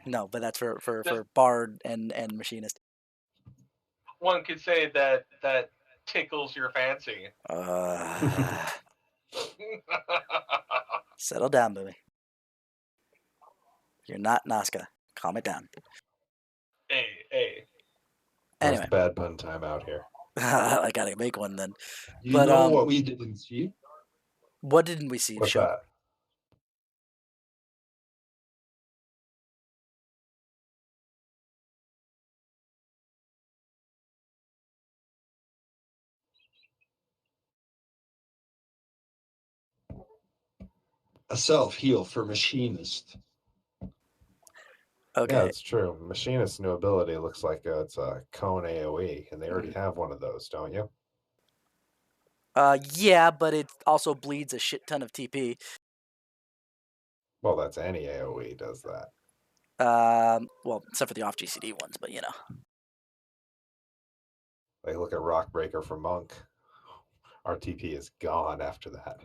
No, but that's Just for bard and machinist. one could say that tickles your fancy. Uh, settle down, Boomy. You're not Nazca. Calm it down. Hey. Where's Anyway, the bad pun time out here? I gotta make one then. You But know what we didn't see? what didn't we see? What's Show. that? A self-heal for machinist. Yeah, Okay. it's true. Machinist's new ability looks like it's a cone AoE, and they already Mm. have one of those, don't you? Yeah, but it also bleeds a shit ton of TP. Well, that's any AoE does that. Well, except for the off GCD ones, but Like look at Rockbreaker for Monk. RTP is gone after that.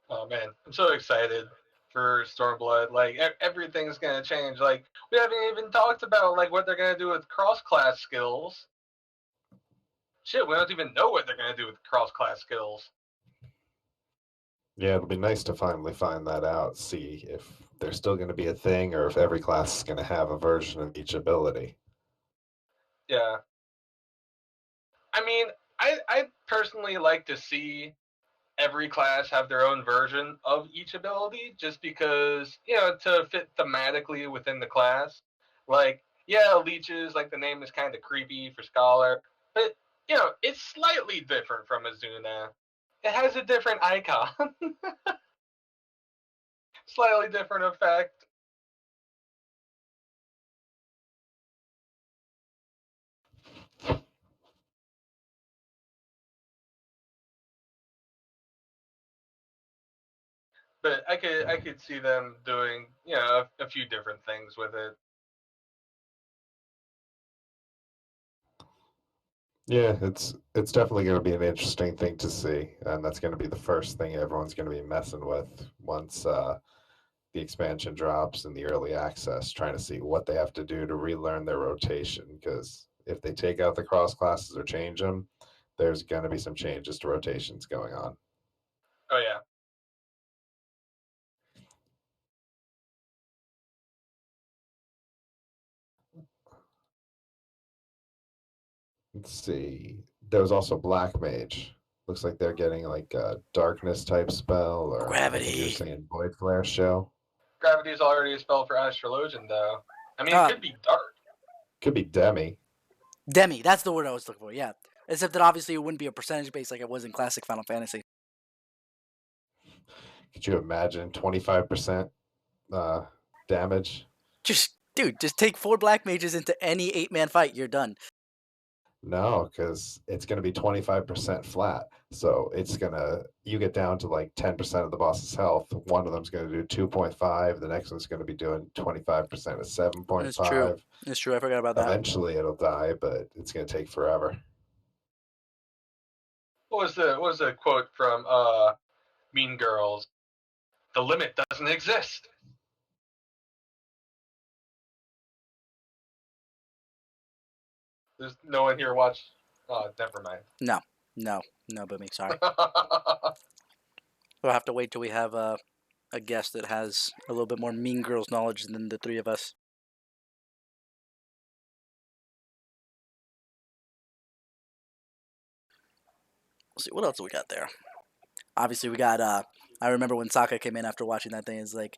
Oh man, I'm so excited for Stormblood. Like everything's gonna change. Like we haven't even talked about like what they're gonna do with cross-class skills. Shit, we don't even know what they're gonna do with cross-class skills. Yeah, it'll be nice to finally find that out, see if they're still going to be a thing or if every class is going to have a version of each ability. Yeah, I mean, I personally like to see every class have their own version of each ability, just because to fit thematically within the class. Like, yeah, leeches, like the name is kind of creepy for scholar, but it's slightly different from Azuna. It has a different icon, slightly different effect. But I could see them doing a few different things with it. Yeah, it's definitely going to be an interesting thing to see, and that's going to be the first thing everyone's going to be messing with once the expansion drops in the early access, trying to see what they have to do to relearn their rotation. Because if they take out the cross classes or change them, there's going to be some changes to rotations going on. Oh yeah. Let's see. There was also Black Mage. Looks like they're getting like a darkness type spell, or I think you're gravity. saying Void Flare show. Gravity is already a spell for Astrologian, though. I mean, it Uh, could be dark. Could be Demi. Demi. That's the word I was looking for. Yeah. Except that obviously it wouldn't be a percentage base like it was in classic Final Fantasy. Could you imagine 25% uh, damage? Just take 4 black mages into any 8-man fight. You're done. No, because it's going to be 25% flat. So you get down to like 10% of the boss's health. One of them's going to do 2.5. The next one's going to be doing 25% of It's true. 7.5. It's true. I forgot about that. Eventually it'll die, but it's going to take forever. What was the quote from Mean Girls? The limit doesn't exist. There's no one here watch. Oh, never mind. No, Boomy. Sorry. We'll have to wait till we have a guest that has a little bit more Mean Girls knowledge than the 3 of us. Let's see what else do we got there. Obviously, we got. I remember when Sokka came in after watching that thing. It's like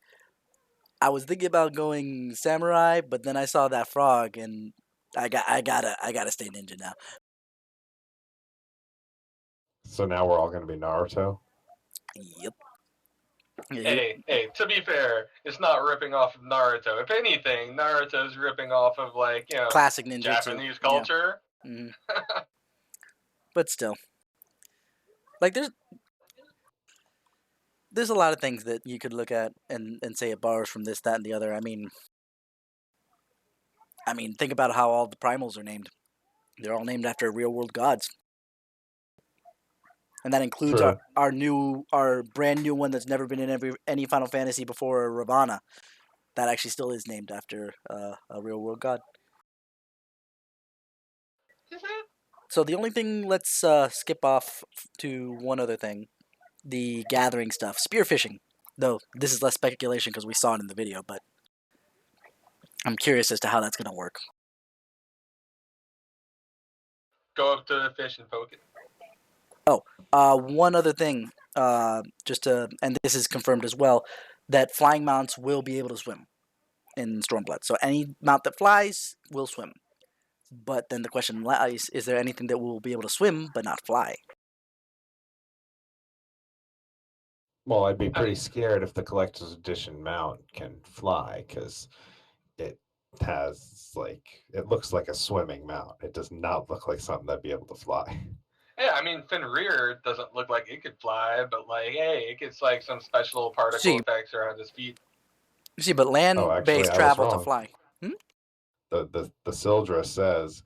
I was thinking about going samurai, but then I saw that frog, and I gotta stay ninja now. So now we're all going to be Naruto. Yep. Hey, to be fair, it's not ripping off of Naruto. If anything, Naruto's ripping off of Classic ninjutsu. Japanese culture. Yeah. But but still, like there's a lot of things that you could look at and say it borrows from this, that, and the other. I mean, think about how all the primals are named. They're all named after real world gods, and that includes True. our brand new one that's never been in any Final Fantasy before, Ravana. That actually still is named after a real world god. Is it? So the only thing, let's skip off to one other thing: the gathering stuff, spearfishing. Though this is less speculation because we saw it in the video, but I'm curious as to how that's going to work. Go up to the fish and poke it. One other thing, and this is confirmed as well, that flying mounts will be able to swim in Stormblood. So any mount that flies will swim. But then the question lies: is there anything that will be able to swim but not fly? Well, I'd be pretty scared if the collector's edition mount can fly, because it it looks like a swimming mount. It does not look like something that'd be able to fly. Yeah, I mean, Fenrir doesn't look like it could fly, but like, hey, it gets like some special particle See, effects around his feet. but Oh, actually, land-based I was travel to wrong. fly. The Sildra says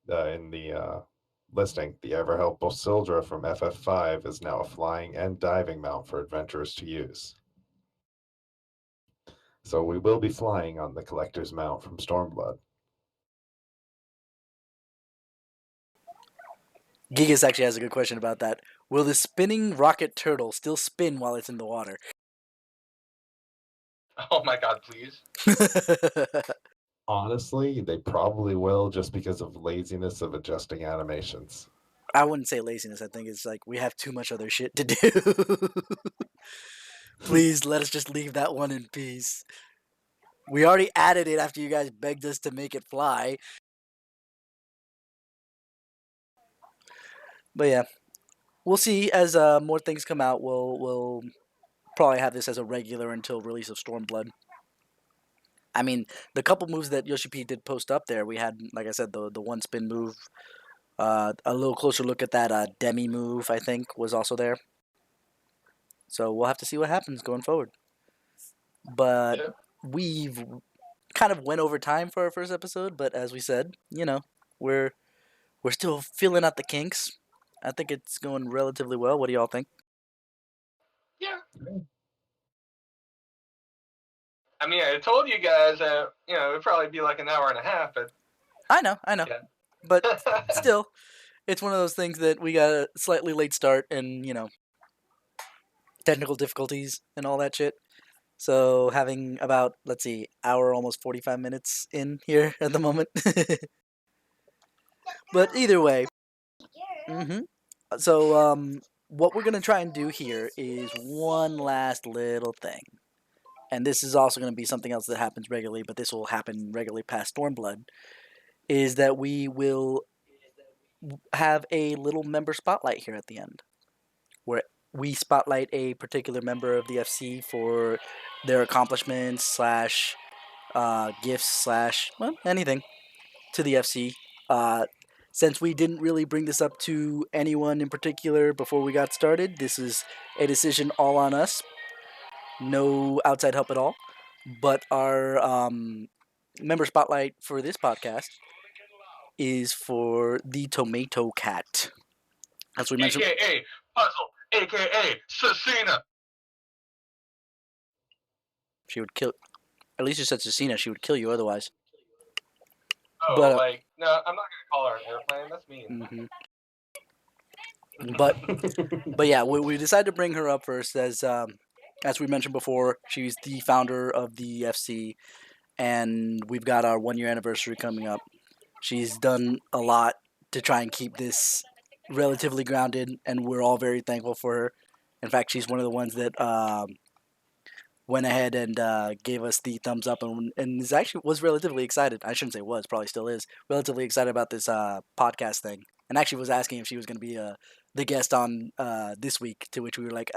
in the listing, the ever helpful Sildra from FF5 is now a flying and diving mount for adventurers to use. So we will be flying on the collector's mount from Stormblood. Gigas actually has a good question about that. Will the spinning rocket turtle still spin while it's in the water? Oh my god, please. Honestly, they probably will, just because of laziness of adjusting animations. I wouldn't say laziness. I think it's like we have too much other shit to do. Please let us just leave that one in peace. We already added it after you guys begged us to make it fly. But yeah, we'll see as more things come out. We'll probably have this as a regular until release of Stormblood. I mean, the couple moves that Yoshi P did post up there, we had, like I said, the one spin move. A little closer look at that Demi move, I think, was also there. So we'll have to see what happens going forward. But Yeah. we've kind of went over time for our first episode, but as we said, we're still feeling out the kinks. I think it's going relatively well. What do y'all think? Yeah. I mean, I told you guys that, it'd probably be like an hour and a half, but I know, yeah. but still, it's one of those things that we got a slightly late start and technical difficulties and all that shit. So having about, let's see, hour almost 45 minutes in here at the moment. But either way, hmm so what we're gonna try and do here is one last little thing, and this is also gonna be something else that happens regularly, but this will happen regularly past Stormblood. Is that we will have a little member spotlight here at the end, where we spotlight a particular member of the FC for their accomplishments slash gifts slash anything to the FC. Uh, since we didn't really bring this up to anyone in particular before we got started, this is a decision all on us. No outside help at all. But our member spotlight for this podcast is for the Tomato Cat. As we mentioned, AKA Puzzle, AKA Cecina. she would kill. At least you said Cecina. She would kill you otherwise. Oh, But no, I'm not going to call her an airplane. That's mean. But yeah, we decided to bring her up first as we mentioned before. She's the founder of the FC, and we've got our 1 year anniversary coming up. She's done a lot to try and keep this relatively grounded, and we're all very thankful for her. In fact, she's one of the ones that went ahead and gave us the thumbs up, and is actually was relatively excited. I shouldn't say was, probably still is relatively excited about this podcast thing, and actually was asking if she was going to be the guest on this week. To which we were like,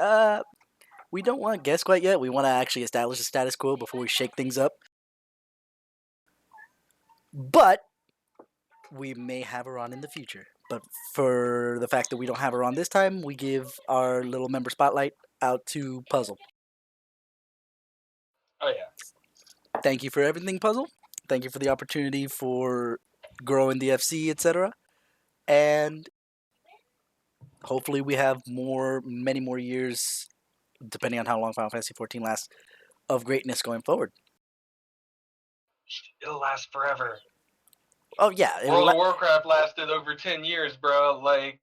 we don't want guests quite yet. We want to actually establish a status quo before we shake things up. But we may have her on in the future. But for the fact that we don't have her on this time, we give our little member spotlight out to Puzzle. Oh yeah. Thank you for everything, Puzzle. Thank you for the opportunity for growing the FC, etc. And hopefully we have many more years, depending on how long Final Fantasy 14 lasts, of greatness going forward. It'll last forever. Oh yeah, World of Warcraft lasted over 10 years, bro. Like,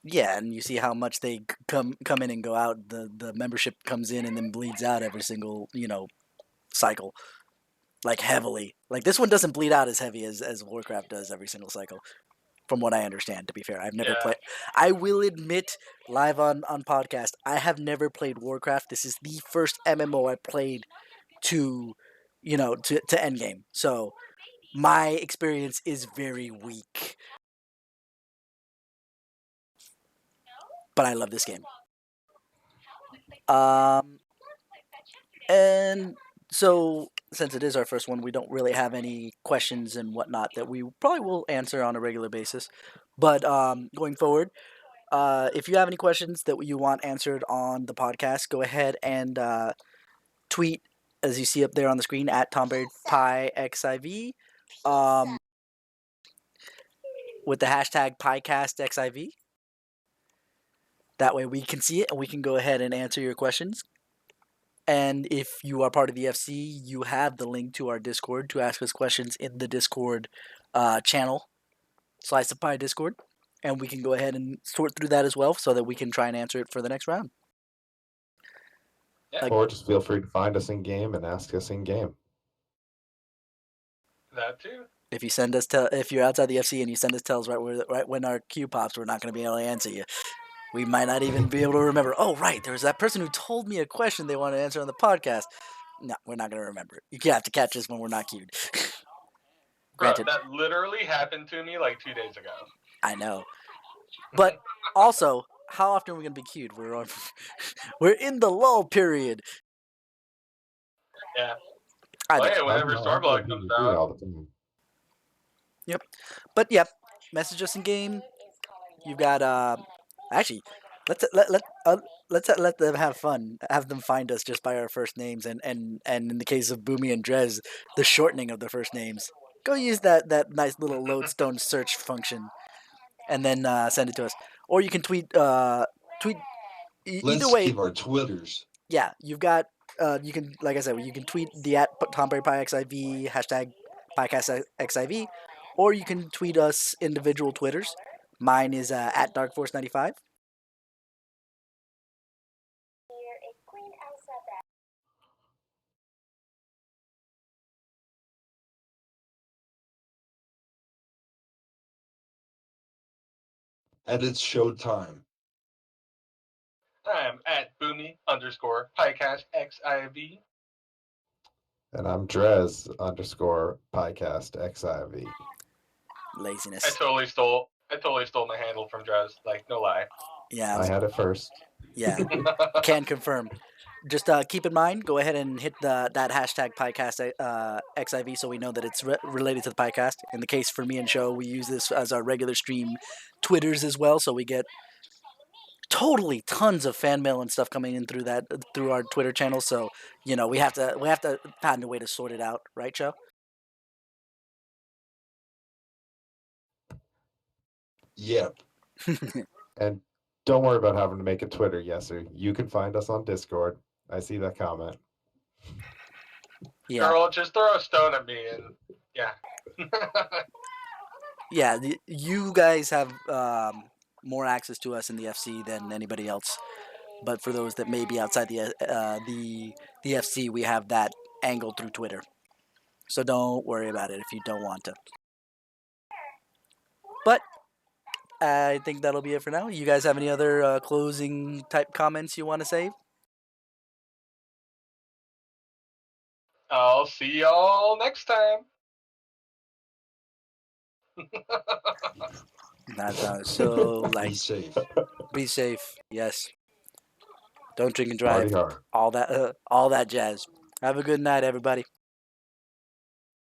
yeah, and you see how much they come in and go out. The membership comes in and then bleeds out every single cycle, like heavily. Like this one doesn't bleed out as heavy as Warcraft does every single cycle, from what I understand. To be fair, I've never Yeah. played. I will admit, live on podcast, I have never played Warcraft. This is the first MMO I played to endgame. So my experience is very weak, but I love this game. And so since it is our first one, we don't really have any questions and whatnot that we probably will answer on a regular basis. But going forward, if you have any questions that you want answered on the podcast, go ahead and tweet, as you see up there on the screen, at TomberryPieXIV, with the hashtag PieCastXIV. That way we can see it and we can go ahead and answer your questions. And if you are part of the FC, you have the link to our Discord to ask us questions in the Discord channel, Slice of Pie Discord. And we can go ahead and sort through that as well so that we can try and answer it for the next round. Yeah. Or just feel free to find us in game and ask us in game. That too. If you send us if you're outside the FC and you send us tells right when our queue pops, we're not going to be able to answer you. We might not even be able to remember. Oh, right, there was that person who told me a question they want to answer on the podcast. No, we're not going to remember it. You have to catch us when we're not queued. Bro, Granted, that literally happened to me like 2 days ago. I know. But also, how often are we going to be queued? We're in the lull period. Yeah. I Well, think. hey, whenever Starblock comes out. All the time. Yep. But yeah, message us in game. You've got actually, let's let them have fun. Have them find us just by our first names, and in the case of Boomy and Drez, the shortening of the first names. Go use that nice little lodestone search function, and then send it to us. Or you can tweet. Either Let's way, give our Twitters. yeah, you've got. You can, like I said, you can tweet the at TomberryPieXIV hashtag PodcastXIV, or you can tweet us individual Twitters. Mine is at DarkForce95. And it's showtime. I'm at Boomy_PieCastXIV. And I'm Drez_PodcastXIV. Laziness. I totally stole my handle from Drez. Like, no lie. Yeah. I had it first. Yeah. Can confirm. Just keep in mind, go ahead and hit that hashtag podcast XIV so we know that it's related to the podcast. In the case for me and Show, we use this as our regular stream Twitters as well, so we get totally tons of fan mail and stuff coming in through our Twitter channel. So we have to find a way to sort it out, right, Show? Yep. And don't worry about having to make a Twitter, Yeser. You can find us on Discord. I see that comment. Yeah. Girl, just throw a stone at me and yeah. Yeah, you guys have more access to us in the FC than anybody else. But for those that may be outside the FC, we have that angle through Twitter. So don't worry about it if you don't want to. But I think that'll be it for now. You guys have any other closing type comments you want to say? I'll see y'all next time. That sounds so Be like safe. be safe. Yes. Don't drink and Party drive. hard. All that jazz. Have a good night, everybody.